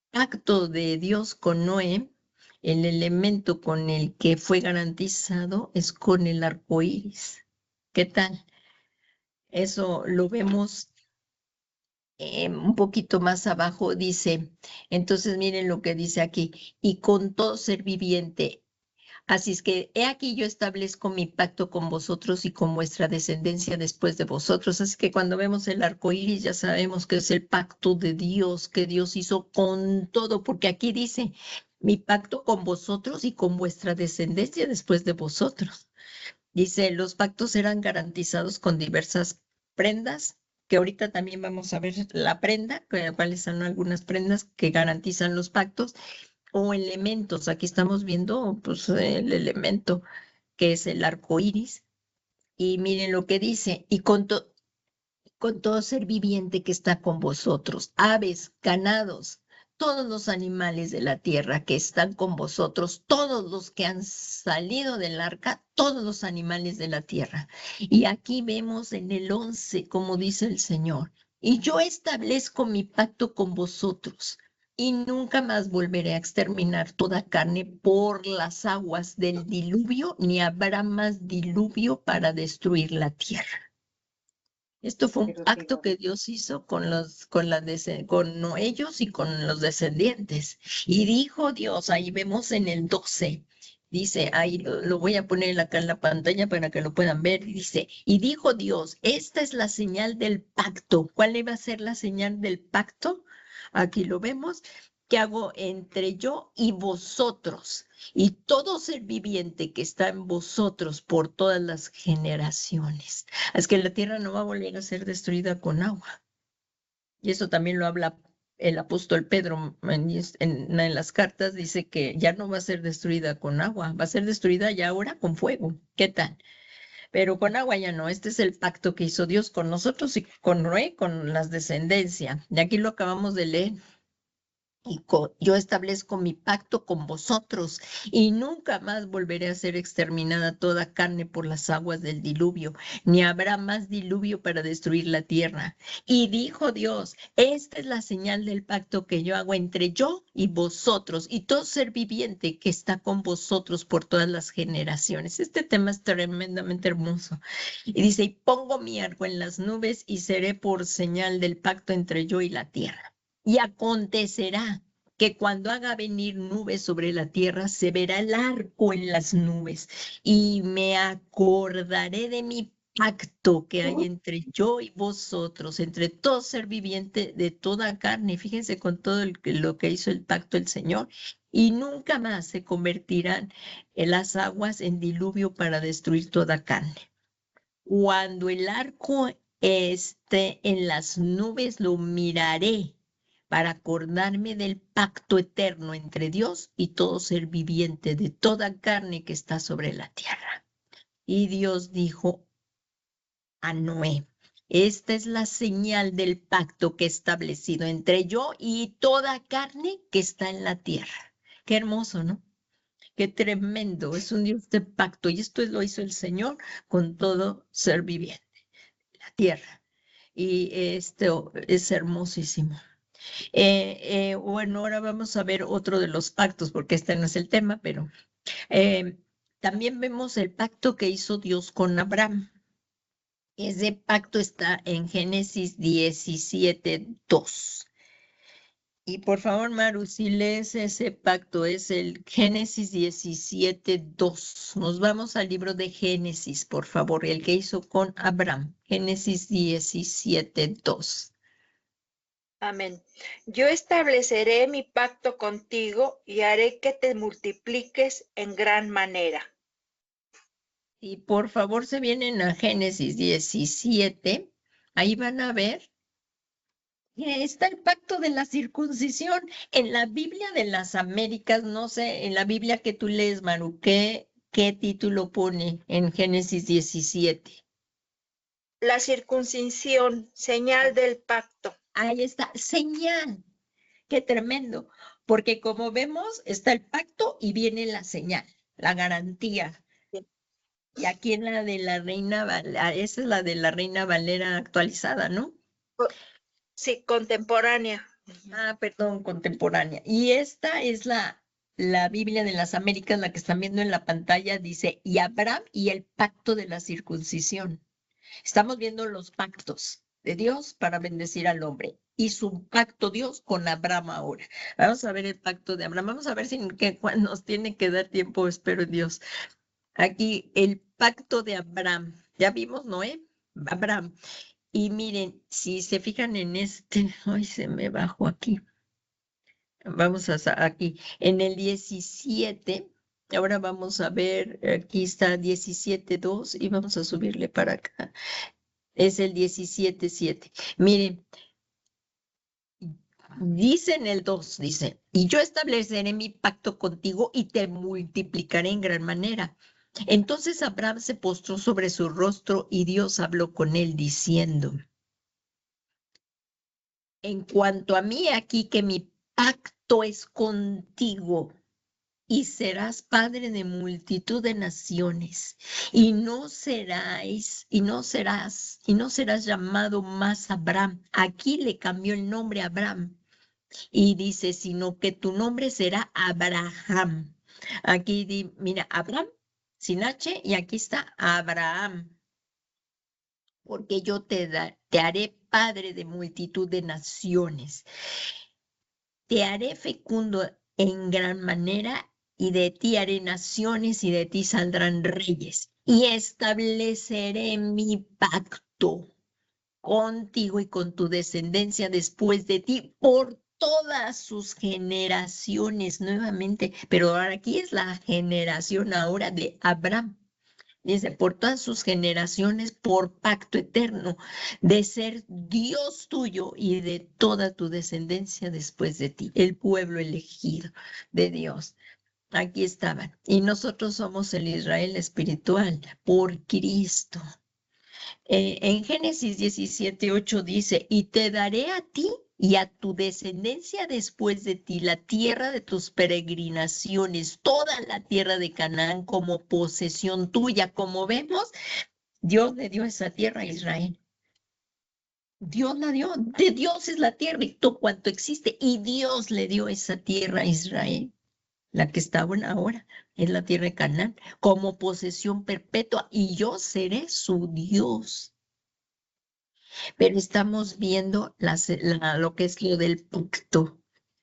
pacto de Dios con Noé, el elemento con el que fue garantizado es con el arco iris. ¿Qué tal? Eso lo vemos un poquito más abajo, dice, entonces miren lo que dice aquí, y con todo ser viviente. Así es que he aquí yo establezco mi pacto con vosotros y con vuestra descendencia después de vosotros. Así que cuando vemos el arco iris ya sabemos que es el pacto de Dios, que Dios hizo con todo, porque aquí dice, mi pacto con vosotros y con vuestra descendencia después de vosotros. Dice, los pactos eran garantizados con diversas prendas, que ahorita también vamos a ver la prenda, cuáles son algunas prendas que garantizan los pactos, o elementos. Aquí estamos viendo pues, el elemento que es el arco iris. Y miren lo que dice, y con con todo ser viviente que está con vosotros, aves, ganados, todos los animales de la tierra que están con vosotros, todos los que han salido del arca, todos los animales de la tierra. Y aquí vemos en el 11, como dice el Señor, y yo establezco mi pacto con vosotros. Y nunca más volveré a exterminar toda carne por las aguas del diluvio, ni habrá más diluvio para destruir la tierra. Esto fue un pacto que Dios hizo con ellos y con los descendientes. Y dijo Dios, ahí vemos en el 12, dice, ahí lo voy a poner acá en la pantalla para que lo puedan ver. Dice, y dijo Dios, esta es la señal del pacto. ¿Cuál iba a ser la señal del pacto? Aquí lo vemos, que hago entre yo y vosotros y todo ser viviente que está en vosotros por todas las generaciones. Es que la tierra no va a volver a ser destruida con agua. Y eso también lo habla el apóstol Pedro en las cartas, dice que ya no va a ser destruida con agua, va a ser destruida ya ahora con fuego. ¿Qué tal? Pero con agua ya no. Este es el pacto que hizo Dios con nosotros y con Noé, con las descendencias. Y aquí lo acabamos de leer. Y yo establezco mi pacto con vosotros y nunca más volveré a ser exterminada toda carne por las aguas del diluvio, ni habrá más diluvio para destruir la tierra. Y dijo Dios, esta es la señal del pacto que yo hago entre yo y vosotros y todo ser viviente que está con vosotros por todas las generaciones. Este tema es tremendamente hermoso. Y dice, y pongo mi arco en las nubes y seré por señal del pacto entre yo y la tierra. Y acontecerá que cuando haga venir nubes sobre la tierra, se verá el arco en las nubes, y me acordaré de mi pacto que hay entre yo y vosotros, entre todo ser viviente de toda carne. Fíjense con todo lo que hizo el pacto el Señor. Y nunca más se convertirán en las aguas en diluvio para destruir toda carne. Cuando el arco esté en las nubes, lo miraré para acordarme del pacto eterno entre Dios y todo ser viviente de toda carne que está sobre la tierra. Y Dios dijo a Noé, esta es la señal del pacto que he establecido entre yo y toda carne que está en la tierra. Qué hermoso, ¿no? Qué tremendo, es un Dios de pacto y esto lo hizo el Señor con todo ser viviente, la tierra. Y esto es hermosísimo. Bueno, ahora vamos a ver otro de los pactos, porque este no es el tema, pero también vemos el pacto que hizo Dios con Abraham. Ese pacto está en Génesis 17:2. Y por favor, Maru, si lees ese pacto, es el Génesis 17:2. Nos vamos al libro de Génesis, por favor, el que hizo con Abraham. Génesis 17:2. Amén. Yo estableceré mi pacto contigo y haré que te multipliques en gran manera. Y por favor se vienen a Génesis 17, ahí van a ver que está el pacto de la circuncisión. En la Biblia de las Américas, no sé, en la Biblia que tú lees, Maru, ¿qué título pone en Génesis 17? La circuncisión, señal del pacto. Ahí está, señal. Qué tremendo, porque como vemos, está el pacto y viene la señal, la garantía. Y aquí en la de la Reina Valera, esa es la de la Reina Valera actualizada, ¿no? Sí, contemporánea. Ah, perdón, contemporánea. Y esta es la Biblia de las Américas, la que están viendo en la pantalla, dice, y Abraham y el pacto de la circuncisión. Estamos viendo los pactos de Dios para bendecir al hombre. Hizo un pacto Dios con Abraham ahora. Vamos a ver el pacto de Abraham. Vamos a ver si nos tiene que dar tiempo, espero en Dios. Aquí el pacto de Abraham. Ya vimos, Noé, Abraham. Y miren, si se fijan en ay, se me bajó aquí. Vamos aquí, en el 17, ahora vamos a ver, aquí está 17:2 y vamos a subirle para acá. Es el 17:7. Miren, dice en el 2, dice, y yo estableceré mi pacto contigo y te multiplicaré en gran manera. Entonces Abraham se postró sobre su rostro y Dios habló con él diciendo, en cuanto a mí, aquí que mi pacto es contigo y serás padre de multitud de naciones y no serás llamado más Abraham. Aquí le cambió el nombre a Abraham y dice, sino que tu nombre será Abraham. Aquí mira, Abraham sin H y aquí está Abraham, porque yo te haré padre de multitud de naciones. Te haré fecundo en gran manera y de ti haré naciones y de ti saldrán reyes. Y estableceré mi pacto contigo y con tu descendencia después de ti por todas sus generaciones nuevamente. Pero ahora aquí es la generación ahora de Abraham. Dice, por todas sus generaciones, por pacto eterno, de ser Dios tuyo y de toda tu descendencia después de ti, el pueblo elegido de Dios. Aquí estaban. Y nosotros somos el Israel espiritual por Cristo. En Génesis 17:8 dice, y te daré a ti y a tu descendencia después de ti la tierra de tus peregrinaciones, toda la tierra de Canaán como posesión tuya. Como vemos, Dios le dio esa tierra a Israel. Dios la dio, de Dios es la tierra y todo cuanto existe, y Dios le dio esa tierra a Israel. La que está ahora es la tierra de Canaán como posesión perpetua, y yo seré su Dios. Pero estamos viendo lo que es lo del pacto.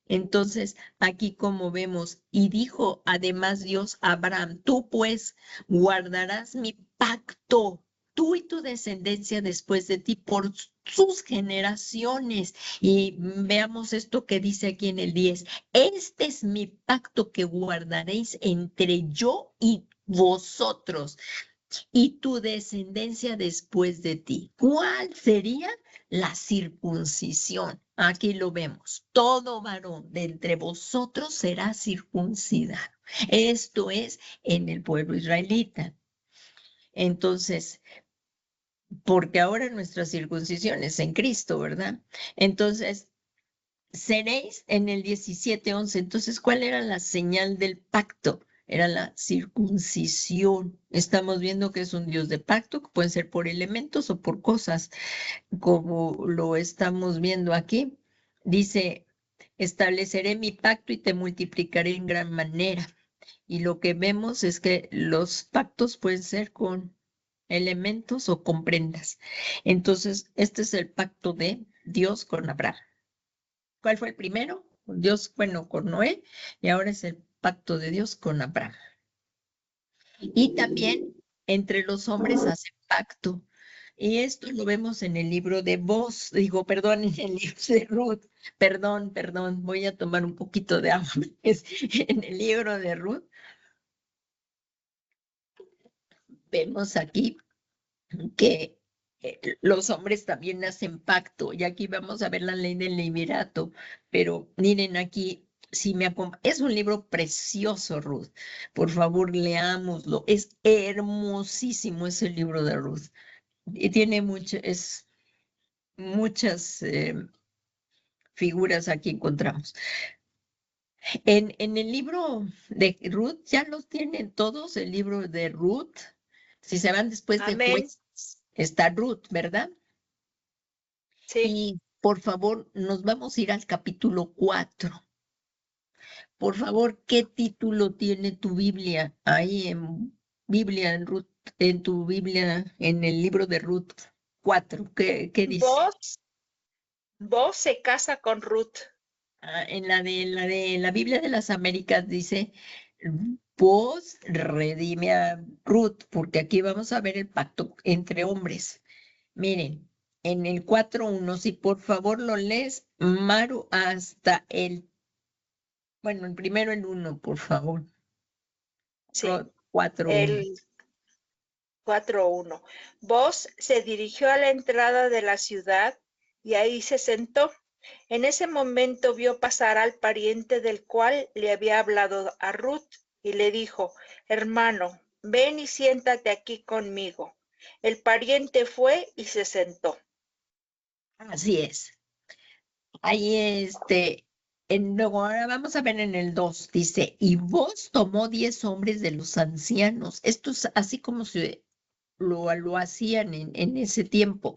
Entonces, aquí como vemos, y dijo además Dios a Abraham, tú pues guardarás mi pacto, tú y tu descendencia después de ti por sus generaciones. Y veamos esto que dice aquí en el 10, este es mi pacto que guardaréis entre yo y vosotros y tu descendencia después de ti. ¿Cuál sería? La circuncisión. Aquí lo vemos. Todo varón de entre vosotros será circuncidado. Esto es en el pueblo israelita. Entonces, porque ahora nuestra circuncisión es en Cristo, ¿verdad? Entonces, seréis en el 17:11. Entonces, ¿cuál era la señal del pacto? Era la circuncisión. Estamos viendo que es un Dios de pacto, que pueden ser por elementos o por cosas, como lo estamos viendo aquí. Dice, estableceré mi pacto y te multiplicaré en gran manera. Y lo que vemos es que los pactos pueden ser con elementos o con prendas. Entonces, este es el pacto de Dios con Abraham. ¿Cuál fue el primero? Dios, bueno, con Noé, y ahora es el pacto de Dios con Abraham. Y también entre los hombres hace pacto. Y esto lo vemos en el libro de perdón, en el libro de Ruth. Perdón, voy a tomar un poquito de agua. Es en el libro de Ruth. Vemos aquí que los hombres también hacen pacto, y aquí vamos a ver la ley del levirato, pero miren aquí, es un libro precioso, Ruth, por favor leámoslo, es hermosísimo ese libro de Ruth, y tiene muchas figuras aquí encontramos. En el libro de Ruth, ya los tienen todos, el libro de Ruth, si se van después de jueces, está Ruth, ¿verdad? Sí. Y por favor, nos vamos a ir al capítulo 4. Por favor, ¿qué título tiene tu Biblia? Ahí en Biblia, en Ruth, en tu Biblia, en el libro de Ruth 4, ¿qué dice? Vos se casa con Ruth. En la Biblia de las Américas dice, vos redime a Ruth, porque aquí vamos a ver el pacto entre hombres. Miren, en el 4:1, si por favor lo lees, Maru, hasta el primero el 1, por favor. Sí. 4:1. El 4:1. Vos se dirigió a la entrada de la ciudad y ahí se sentó. En ese momento vio pasar al pariente del cual le había hablado a Ruth y le dijo, hermano, ven y siéntate aquí conmigo. El pariente fue y se sentó. Así es. Ahí luego ahora vamos a ver en el 2, dice, y vos tomó 10 hombres de los ancianos. Esto es así como se lo hacían en ese tiempo.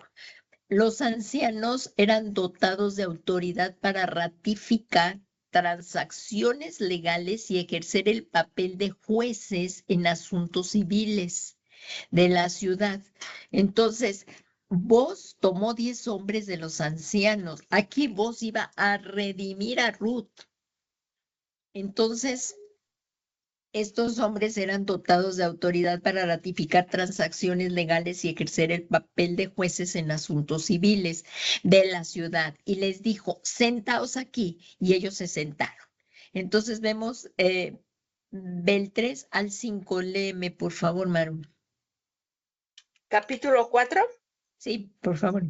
Los ancianos eran dotados de autoridad para ratificar transacciones legales y ejercer el papel de jueces en asuntos civiles de la ciudad. Entonces, vos tomó 10 hombres de los ancianos. Aquí vos iba a redimir a Ruth. Entonces, estos hombres eran dotados de autoridad para ratificar transacciones legales y ejercer el papel de jueces en asuntos civiles de la ciudad. Y les dijo, sentaos aquí. Y ellos se sentaron. Entonces vemos del 3 al 5. Léeme, por favor, Maru. Capítulo 4. Sí, por favor.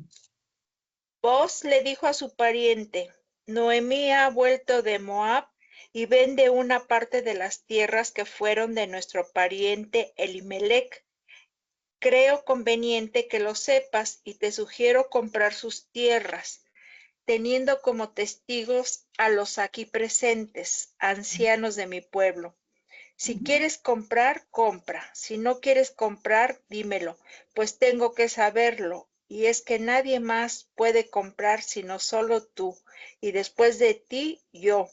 Boz le dijo a su pariente, Noemí ha vuelto de Moab y vende una parte de las tierras que fueron de nuestro pariente Elimelec. Creo conveniente que lo sepas y te sugiero comprar sus tierras, teniendo como testigos a los aquí presentes, ancianos de mi pueblo. Si quieres comprar, compra. Si no quieres comprar, dímelo, pues tengo que saberlo. Y es que nadie más puede comprar sino solo tú, y después de ti, yo.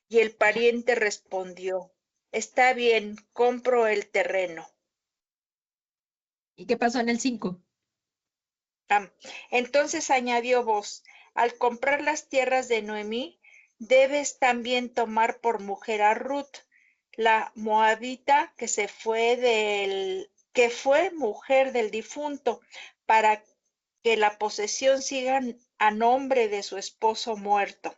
Y el pariente respondió, está bien, compro el terreno. ¿Y qué pasó en el 5? Entonces añadió Boz, al comprar las tierras de Noemí, debes también tomar por mujer a Ruth, la moabita que fue mujer del difunto, para que la posesión siga a nombre de su esposo muerto.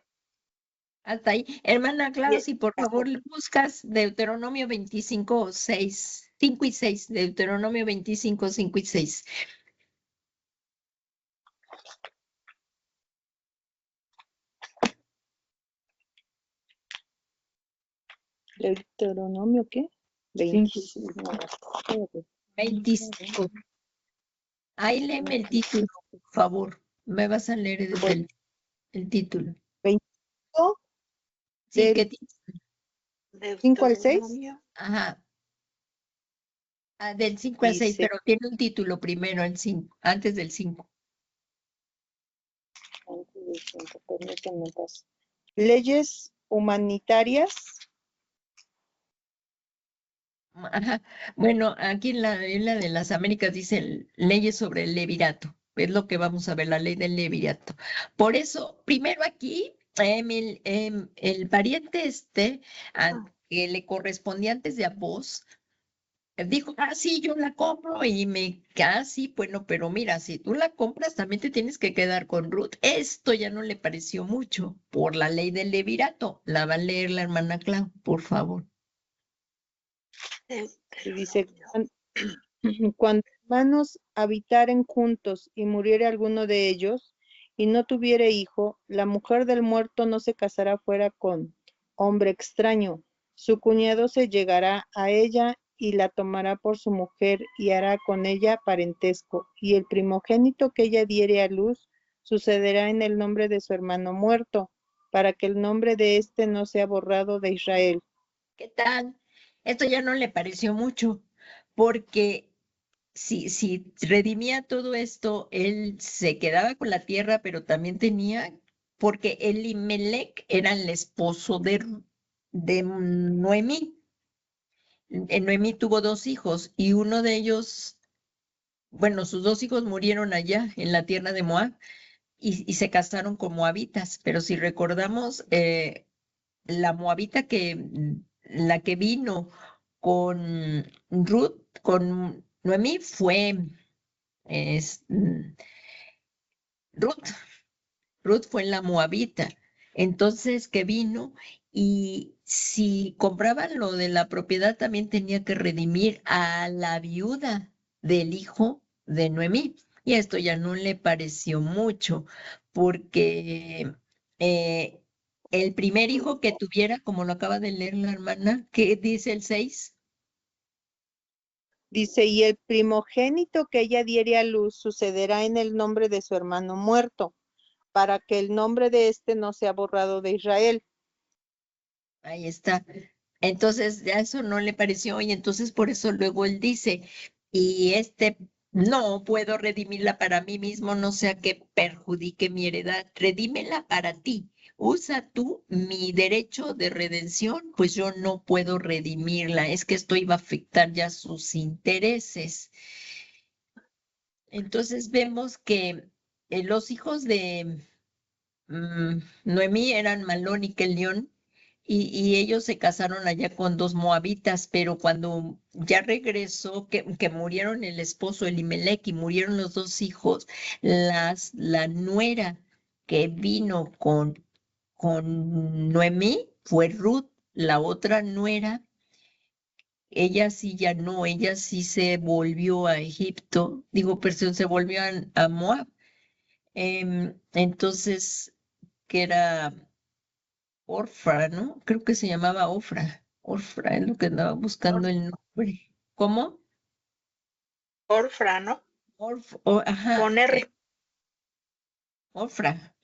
Hasta ahí. Hermana Clau, si por Hasta favor buscas Deuteronomio 25, 6, 5 y 6, Deuteronomio 25, 5 y 6. Deuteronomio, ¿qué? 25. 25. Ahí léeme el título, por favor. Me vas a leer desde el título. 25 Sí, del ¿qué título? 5 al 6. Ajá. Del 5 al 6, Dice, pero tiene un título primero, el 5, antes del 5. permítanme pasar. Leyes humanitarias. Ajá. Bueno, aquí en la de las Américas dice leyes sobre el levirato. Es lo que vamos a ver, la ley del levirato. Por eso, primero aquí, el pariente que le correspondía antes de Amós, dijo, sí, yo la compro sí, bueno, pero mira, si tú la compras, también te tienes que quedar con Ruth. Esto ya no le pareció mucho por la ley del levirato. La va a leer la hermana Clau, por favor. Y dice, cuando hermanos habitaren juntos y muriere alguno de ellos y no tuviere hijo, la mujer del muerto no se casará fuera con hombre extraño. Su cuñado se llegará a ella y la tomará por su mujer y hará con ella parentesco. Y el primogénito que ella diere a luz sucederá en el nombre de su hermano muerto, para que el nombre de éste no sea borrado de Israel. ¿Qué tal? Esto ya no le pareció mucho, porque si redimía todo esto, él se quedaba con la tierra, pero también tenía, porque Elimelec era el esposo de Noemí. Noemí tuvo 2 hijos y uno de ellos, bueno, sus 2 hijos murieron allá en la tierra de Moab y se casaron con moabitas, pero si recordamos, la moabita la que vino con Ruth, con Noemí, fue es, mm, Ruth. Ruth fue la moabita. Entonces que vino y si compraban lo de la propiedad también tenía que redimir a la viuda del hijo de Noemí. Y esto ya no le pareció mucho porque eh, el primer hijo que tuviera, como lo acaba de leer la hermana, ¿qué dice el 6? Dice, y el primogénito que ella diere a luz sucederá en el nombre de su hermano muerto, para que el nombre de éste no sea borrado de Israel. Ahí está. Entonces, ya eso no le pareció y entonces por eso luego él dice, y no puedo redimirla para mí mismo, no sea que perjudique mi heredad, redímela para ti. Usa tú mi derecho de redención, pues yo no puedo redimirla, es que esto iba a afectar ya sus intereses. Entonces vemos que los hijos de Noemí eran Malón y Kelión, y ellos se casaron allá con dos moabitas, pero cuando ya regresó, que murieron el esposo Elimelec y murieron los dos hijos, la nuera que vino con Noemí fue Ruth, la otra nuera, ella sí ya no, ella sí se volvió a Egipto, digo, perdón, se volvió a Moab. Entonces, que era Orfra, ¿no? Creo que se llamaba Ofra. Orfra es lo que andaba buscando el nombre. ¿Cómo? Orfra, ¿no? Ajá, Con R. Orfra.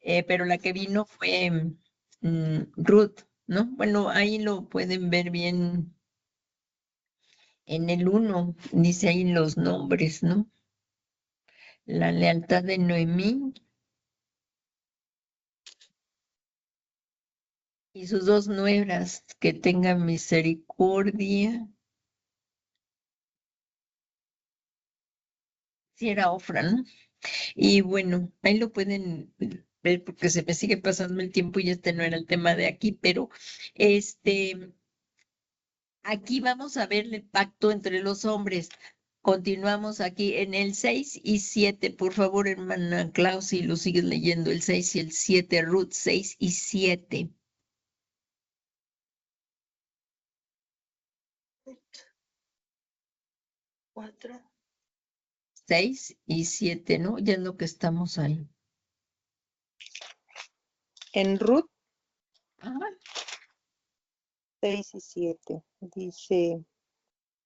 Pero la que vino fue Ruth, ¿no? Bueno, ahí lo pueden ver bien en el 1, dice ahí los nombres, ¿no? La lealtad de Noemí y sus dos nueras, que tengan misericordia. Sí, era Ofra, ¿no? Y bueno, ahí lo pueden ver porque se me sigue pasando el tiempo y este no era el tema de aquí, pero este, aquí vamos a ver el pacto entre los hombres. Continuamos aquí en el 6 y 7, por favor, hermana Klaus, si lo sigues leyendo, el 6 y el 7, Ruth 6 y 7. 4. 6 y 7, ¿no? Ya es lo que estamos ahí. En Ruth Ah, 6 y 7 dice,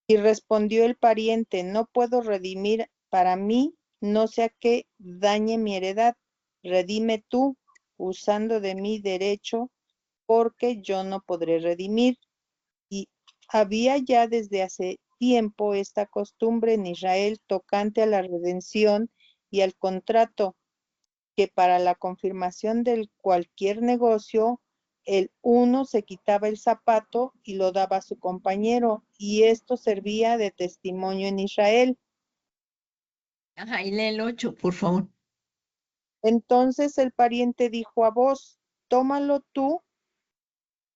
y respondió el pariente, no puedo redimir para mí, no sea que dañe mi heredad, redime tú, usando de mi derecho, porque yo no podré redimir. Y había ya desde hace tiempo esta costumbre en Israel tocante a la redención y al contrato, que para la confirmación de cualquier negocio, el uno se quitaba el zapato y lo daba a su compañero, y esto servía de testimonio en Israel. ajá, y lee el 8, por favor. Entonces el pariente dijo a vos, tómalo tú,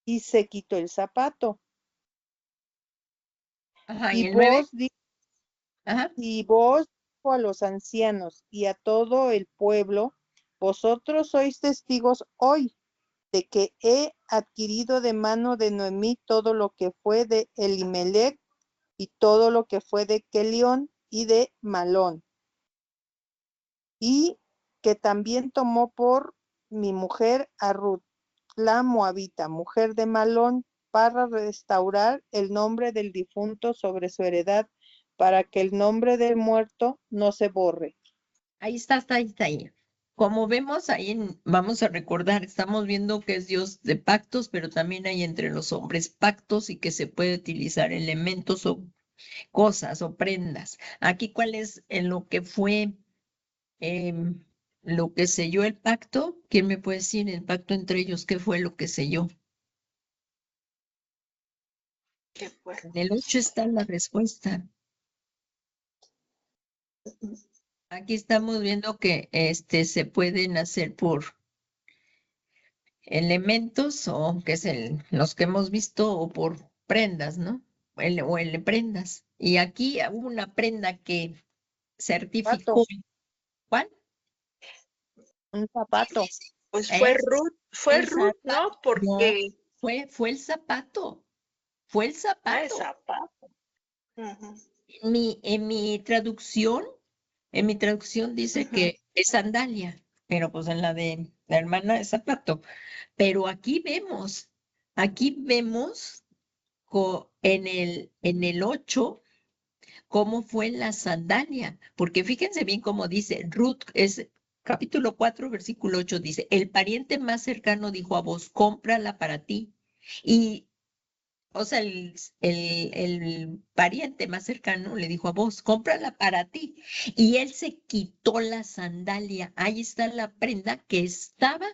y se quitó el zapato. Ajá, y Y el 9. vos, Ajá. y vos dijo a los ancianos y a todo el pueblo, vosotros sois testigos hoy de que he adquirido de mano de Noemí todo lo que fue de Elimelec y todo lo que fue de Kelión y de Malón, y que también tomó por mi mujer a Ruth, la moabita, mujer de Malón, para restaurar el nombre del difunto sobre su heredad, para que el nombre del muerto no se borre. Ahí está ahí. Como vemos ahí, vamos a recordar, estamos viendo que es Dios de pactos, pero también hay entre los hombres pactos y que se puede utilizar elementos o cosas o prendas. Aquí, ¿cuál es en lo que fue, lo que selló el pacto? ¿Quién me puede decir el pacto entre ellos? ¿Qué fue lo que selló? Qué fue. En el 8 está la respuesta. Aquí estamos viendo que se pueden hacer por elementos o que es los que hemos visto o por prendas, ¿no? O el prendas. Y aquí hubo una prenda que certificó. Zapato, ¿Cuál? un zapato. Pues Es fue el Ruth, zapato. ¿no? No, Porque fue el zapato. Fue el el zapato. zapato. Ujú, En mi traducción dice ujú. que es sandalia, pero pues en la de la hermana es zapato. Pero aquí vemos en el 8 cómo fue la sandalia, porque fíjense bien cómo dice, Ruth es capítulo 4, versículo 8 dice, el pariente más cercano dijo a vos, cómprala para ti. Y, o sea, el pariente más cercano le dijo a vos, cómprala para ti. Y él se quitó la sandalia. Ahí está la prenda que estaba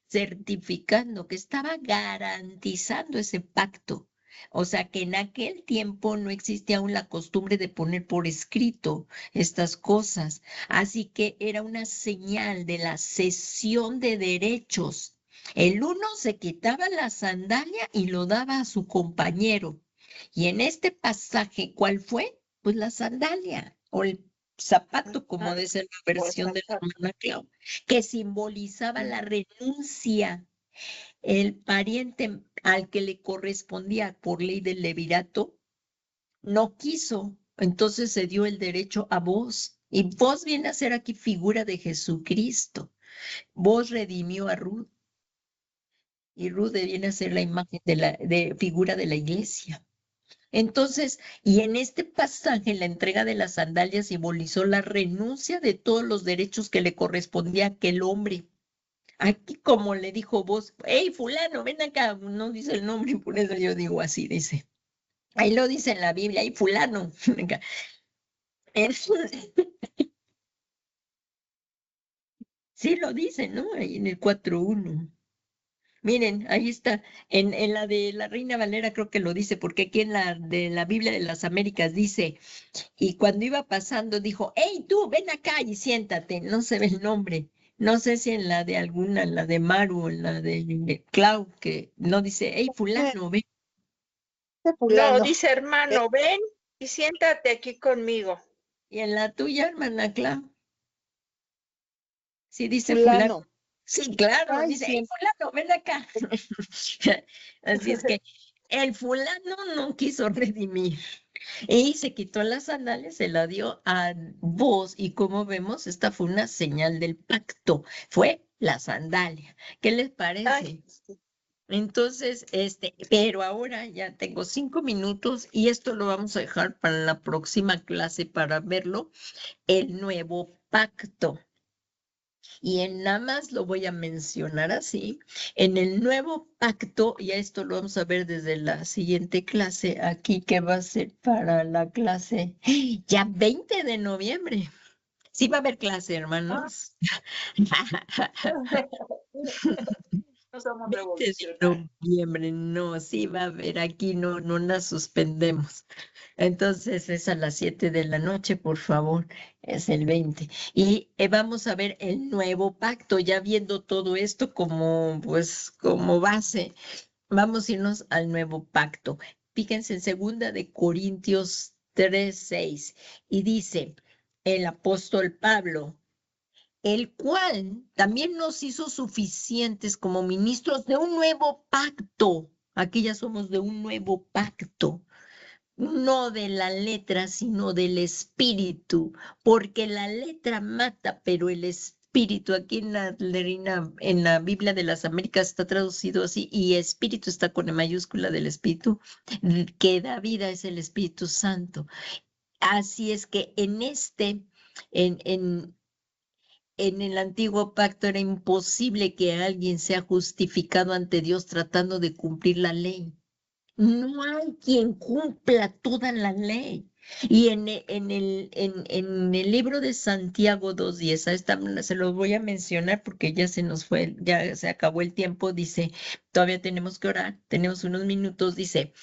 certificando, que estaba garantizando ese pacto. O sea que en aquel tiempo no existía aún la costumbre de poner por escrito estas cosas. Así que era una señal de la cesión de derechos. El uno se quitaba la sandalia y lo daba a su compañero. Y en este pasaje, ¿cuál fue? Pues la sandalia o el zapato, como dice la versión de la hermana Clau, que simbolizaba la renuncia. El pariente al que le correspondía por ley del levirato no quiso, entonces se dio el derecho a vos. Y vos viene a ser aquí figura de Jesucristo. Vos redimió a Ruth y Ruth viene a ser la imagen de figura de la iglesia. Entonces, y en este pasaje, la entrega de las sandalias simbolizó la renuncia de todos los derechos que le correspondía a aquel hombre. Aquí como le dijo vos, hey, fulano, ven acá, no dice el nombre, por eso yo digo así, dice. Ahí lo dice en la Biblia, hey, fulano. Sí lo dice, ¿no? Ahí en el 4:1. Miren, ahí está. En la de la Reina Valera creo que lo dice, porque aquí en la de la Biblia de las Américas dice, y cuando iba pasando dijo, hey, tú, ven acá y siéntate. No se ve el nombre. No sé si en la de alguna, en la de Maru, en la de Clau, que no dice, hey, fulano, ven. Este No, fulano, dice hermano, ven y siéntate aquí conmigo. Y en la tuya, hermana Clau, sí dice fulano. fulano. Sí, claro, Ay, dice, hey, siempre. fulano, ven acá. Así es que el fulano no quiso redimir. Y se quitó las sandalias, se la dio a vos y como vemos, esta fue una señal del pacto, fue la sandalia. ¿Qué les parece? Ay, Entonces, pero ahora ya tengo 5 minutos y esto lo vamos a dejar para la próxima clase para verlo, el nuevo pacto. Y en nada más lo voy a mencionar así. En el nuevo pacto, y esto lo vamos a ver desde la siguiente clase aquí, que va a ser para la clase ya 20 de noviembre. Sí va a haber clase, hermanos. no somos 20 de revolucionarios. noviembre, no, sí va a haber aquí, no, no la suspendemos. Entonces es a las 7 de la noche, por favor, es el 20. Y vamos a ver el nuevo pacto, ya viendo todo esto como, pues, como base. Vamos a irnos al nuevo pacto. Fíjense en 2 de Corintios 3:6 y dice el apóstol Pablo, el cual también nos hizo suficientes como ministros de un nuevo pacto. Aquí ya somos de un nuevo pacto, no de la letra, sino del espíritu, porque la letra mata, pero el espíritu, aquí en la Biblia de las Américas está traducido así, y espíritu está con la mayúscula del espíritu, que da vida es el Espíritu Santo. Así es que en, en, en el antiguo pacto era imposible que alguien sea justificado ante Dios tratando de cumplir la ley. No hay quien cumpla toda la ley. Y en el libro de Santiago 2:10, se los voy a mencionar porque ya se nos fue, ya se acabó el tiempo, dice, todavía tenemos que orar, tenemos unos minutos, dice,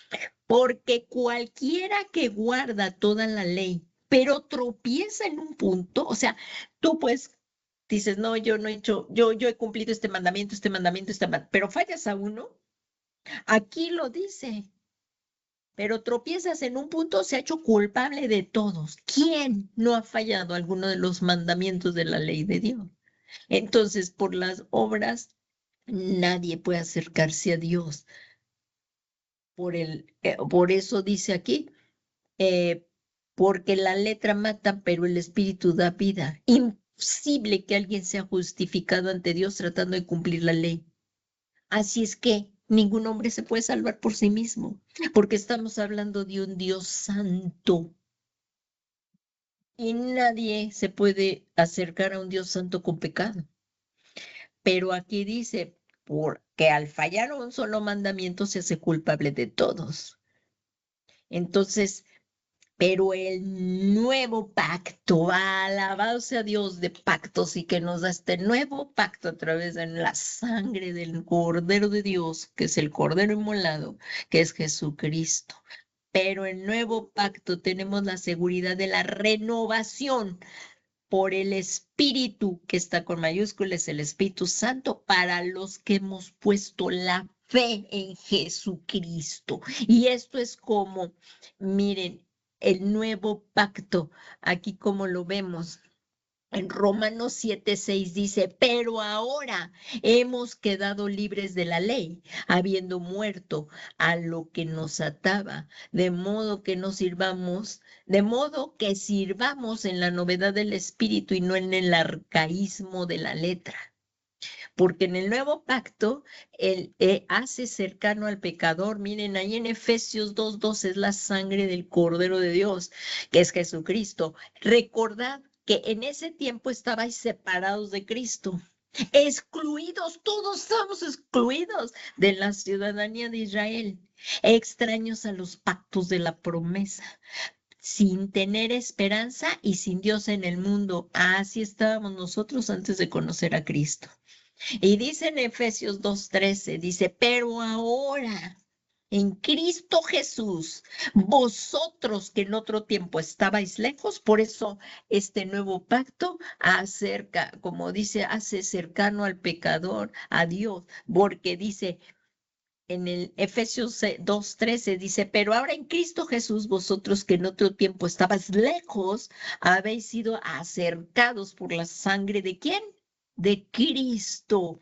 porque cualquiera que guarda toda la ley, pero tropieza en un punto, o sea, tú pues dices, no, yo no he hecho, yo he cumplido este mandamiento, pero fallas a uno, aquí lo dice, pero tropiezas en un punto, se ha hecho culpable de todos. ¿Quién no ha fallado alguno de los mandamientos de la ley de Dios? Entonces, por las obras, nadie puede acercarse a Dios. Por eso dice aquí, eh, porque la letra mata, pero el espíritu da vida. Imposible que alguien sea justificado ante Dios tratando de cumplir la ley. Así es que ningún hombre se puede salvar por sí mismo, porque estamos hablando de un Dios santo. Y nadie se puede acercar a un Dios santo con pecado. Pero aquí dice, porque al fallar un solo mandamiento se hace culpable de todos. Entonces, pero el nuevo pacto, alabado sea Dios de pactos y que nos da este nuevo pacto a través de la sangre del Cordero de Dios, que es el Cordero inmolado, que es Jesucristo. Pero el nuevo pacto tenemos la seguridad de la renovación por el Espíritu, que está con mayúsculas, el Espíritu Santo, para los que hemos puesto la fe en Jesucristo. Y esto es como, miren, el nuevo pacto, aquí como lo vemos. En Romanos 7:6 dice, pero ahora hemos quedado libres de la ley, habiendo muerto a lo que nos ataba, de modo que sirvamos en la novedad del espíritu y no en el arcaísmo de la letra. Porque en el nuevo pacto, él hace cercano al pecador. Miren, ahí en Efesios 2:2 es la sangre del Cordero de Dios, que es Jesucristo. Recordad que en ese tiempo estabais separados de Cristo, excluidos, todos estamos excluidos de la ciudadanía de Israel, extraños a los pactos de la promesa, sin tener esperanza y sin Dios en el mundo. Así estábamos nosotros antes de conocer a Cristo. Y dice en Efesios 2:13, dice, pero ahora en Cristo Jesús, vosotros que en otro tiempo estabais lejos, por eso este nuevo pacto acerca, como dice, hace cercano al pecador, a Dios, porque dice en el Efesios 2:13, dice, pero ahora en Cristo Jesús, vosotros que en otro tiempo estabais lejos, habéis sido acercados por la sangre ¿de quién? De Cristo,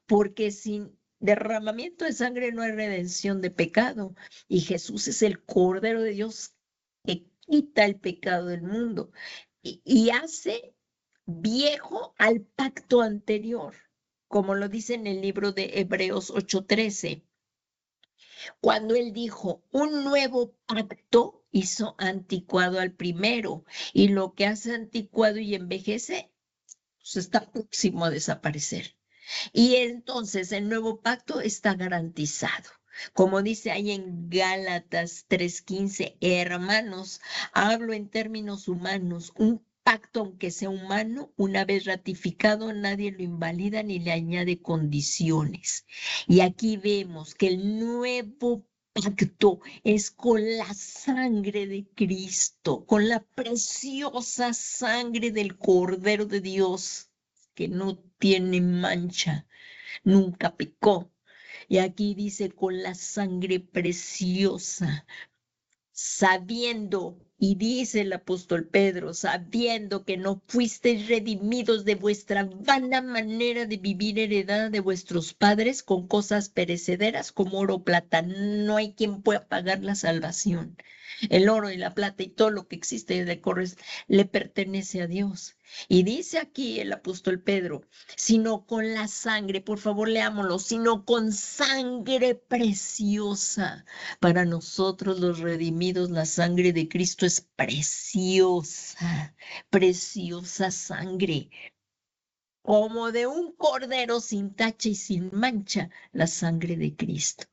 porque sin derramamiento de sangre no hay redención de pecado. Y Jesús es el Cordero de Dios que quita el pecado del mundo y hace viejo al pacto anterior, como lo dice en el libro de Hebreos 8:13. Cuando él dijo, un nuevo pacto hizo anticuado al primero, y lo que hace anticuado y envejece, pues está próximo a desaparecer. Y entonces el nuevo pacto está garantizado. Como dice ahí en Gálatas 3:15, hermanos, hablo en términos humanos, un pacto aunque sea humano, una vez ratificado, nadie lo invalida ni le añade condiciones. Y aquí vemos que el nuevo pacto es con la sangre de Cristo, con la preciosa sangre del Cordero de Dios, que no tiene mancha, nunca pecó. Y aquí dice con la sangre preciosa, sabiendo, y dice el apóstol Pedro, sabiendo que no fuisteis redimidos de vuestra vana manera de vivir heredada de vuestros padres con cosas perecederas como oro o plata. No hay quien pueda pagar la salvación. El oro y la plata y todo lo que existe le pertenece a Dios. Y dice aquí el apóstol Pedro, sino con la sangre, por favor leámoslo, sino con sangre preciosa. Para nosotros los redimidos, la sangre de Cristo es preciosa, preciosa sangre. Como de un cordero sin tacha y sin mancha, la sangre de Cristo.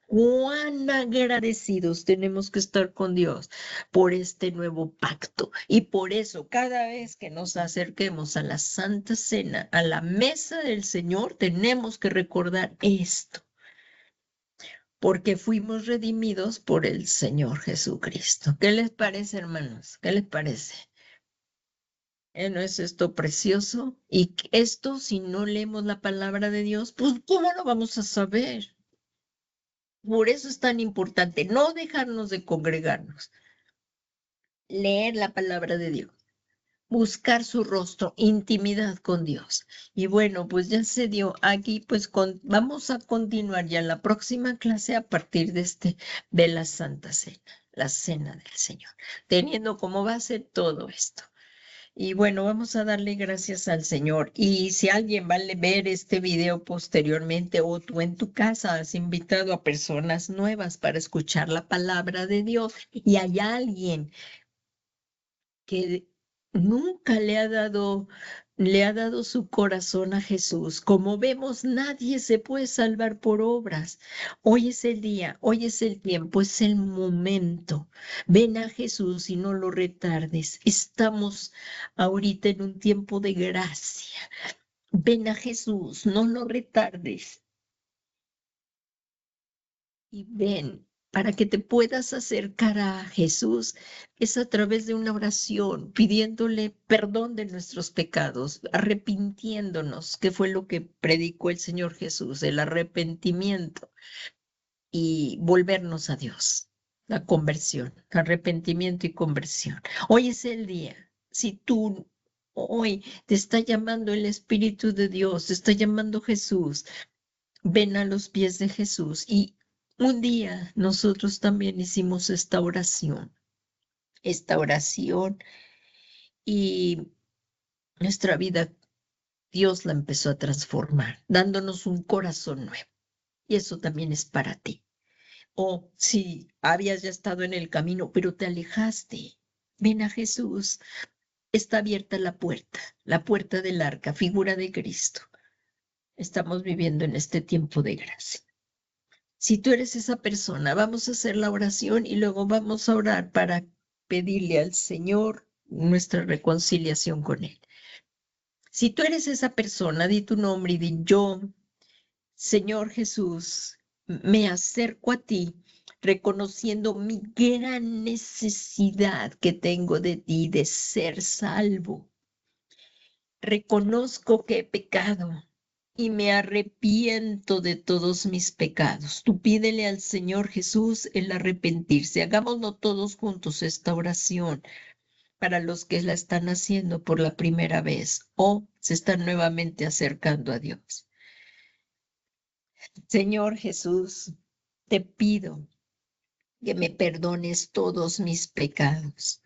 Cuán agradecidos tenemos que estar con Dios por este nuevo pacto. Y por eso, cada vez que nos acerquemos a la Santa Cena, a la mesa del Señor, tenemos que recordar esto, porque fuimos redimidos por el Señor Jesucristo. ¿Qué les parece, hermanos? ¿Qué les parece? ¿No es esto precioso? Y esto, si no leemos la palabra de Dios, pues ¿cómo lo vamos a saber? Por eso es tan importante no dejarnos de congregarnos, leer la palabra de Dios, buscar su rostro, intimidad con Dios. Y bueno, pues ya se dio aquí, pues vamos a continuar ya la próxima clase a partir de la Santa Cena, la Cena del Señor, teniendo como base todo esto. Y bueno, vamos a darle gracias al Señor. Y si alguien va a ver este video posteriormente o tú en tu casa has invitado a personas nuevas para escuchar la palabra de Dios y hay alguien que nunca le ha dado su corazón a Jesús. Como vemos, nadie se puede salvar por obras. Hoy es el día, hoy es el tiempo, es el momento. Ven a Jesús y no lo retardes. Estamos ahorita en un tiempo de gracia. Ven a Jesús, no lo retardes. Y ven, para que te puedas acercar a Jesús, es a través de una oración, pidiéndole perdón de nuestros pecados, arrepintiéndonos, que fue lo que predicó el Señor Jesús, el arrepentimiento y volvernos a Dios, la conversión, arrepentimiento y conversión. Hoy es el día. Si tú hoy te está llamando el Espíritu de Dios, te está llamando Jesús, ven a los pies de Jesús. Y un día nosotros también hicimos esta oración y nuestra vida, Dios la empezó a transformar, dándonos un corazón nuevo. Y eso también es para ti. O si habías ya estado en el camino, pero te alejaste, ven a Jesús. Está abierta la puerta del arca, figura de Cristo. Estamos viviendo en este tiempo de gracia. Si tú eres esa persona, vamos a hacer la oración y luego vamos a orar para pedirle al Señor nuestra reconciliación con Él. Si tú eres esa persona, di tu nombre y di: yo, Señor Jesús, me acerco a ti reconociendo mi gran necesidad que tengo de ti, de ser salvo. Reconozco que he pecado y me arrepiento de todos mis pecados. Tú pídele al Señor Jesús el arrepentirse. Hagámoslo todos juntos esta oración para los que la están haciendo por la primera vez o se están nuevamente acercando a Dios. Señor Jesús, te pido que me perdones todos mis pecados.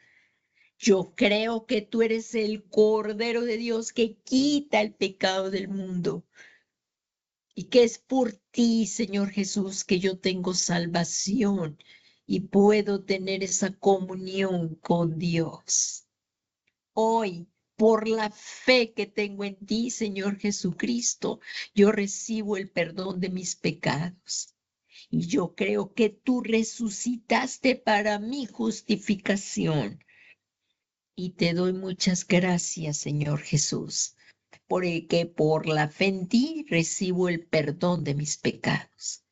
Yo creo que tú eres el Cordero de Dios que quita el pecado del mundo y que es por ti, Señor Jesús, que yo tengo salvación y puedo tener esa comunión con Dios. Hoy, por la fe que tengo en ti, Señor Jesucristo, yo recibo el perdón de mis pecados. Y yo creo que tú resucitaste para mi justificación. Y te doy muchas gracias, Señor Jesús, porque por la fe en ti recibo el perdón de mis pecados.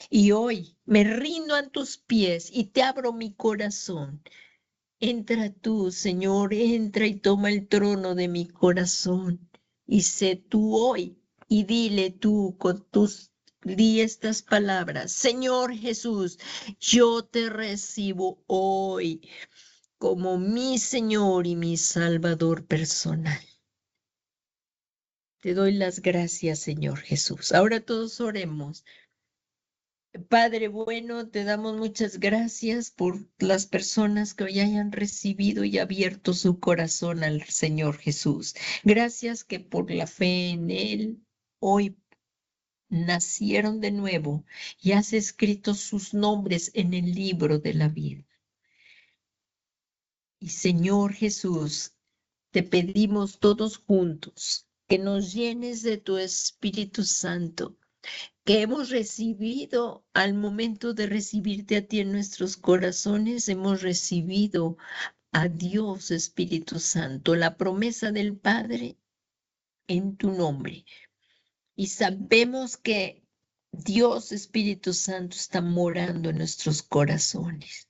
Y hoy me rindo a tus pies y te abro mi corazón. Entra tú, Señor, entra y toma el trono de mi corazón. Y sé tú hoy y dile tú di estas palabras: Señor Jesús, yo te recibo hoy como mi Señor y mi Salvador personal. Te doy las gracias, Señor Jesús. Ahora todos oremos. Padre bueno, te damos muchas gracias por las personas que hoy hayan recibido y abierto su corazón al Señor Jesús. Gracias que por la fe en Él hoy nacieron de nuevo y has escrito sus nombres en el libro de la vida. Y Señor Jesús, te pedimos todos juntos que nos llenes de tu Espíritu Santo, que hemos recibido al momento de recibirte a ti en nuestros corazones. Hemos recibido a Dios Espíritu Santo, la promesa del Padre en tu nombre. Y sabemos que Dios Espíritu Santo está morando en nuestros corazones.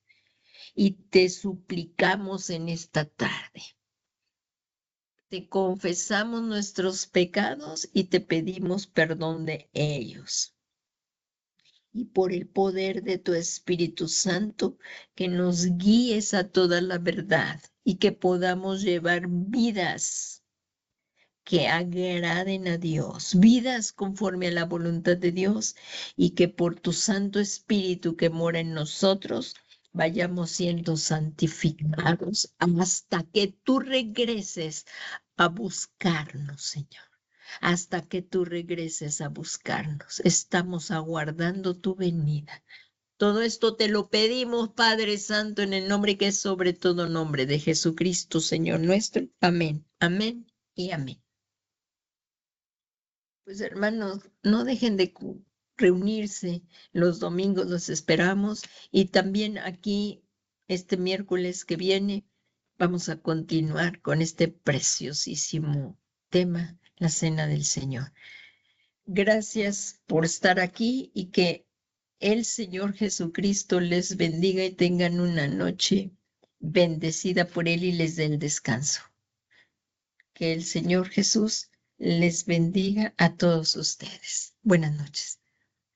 Y te suplicamos en esta tarde. Te confesamos nuestros pecados y te pedimos perdón de ellos. Y por el poder de tu Espíritu Santo, que nos guíes a toda la verdad y que podamos llevar vidas que agraden a Dios, vidas conforme a la voluntad de Dios, y que por tu Santo Espíritu que mora en nosotros vayamos siendo santificados hasta que tú regreses a buscarnos, Señor. Hasta que tú regreses a buscarnos. Estamos aguardando tu venida. Todo esto te lo pedimos, Padre Santo, en el nombre que es sobre todo nombre de Jesucristo, Señor nuestro. Amén, amén y amén. Pues hermanos, no dejen de reunirse los domingos, los esperamos. Y también aquí, este miércoles que viene, vamos a continuar con este preciosísimo tema, la Cena del Señor. Gracias por estar aquí y que el Señor Jesucristo les bendiga y tengan una noche bendecida por Él y les dé el descanso. Que el Señor Jesús les bendiga a todos ustedes. Buenas noches.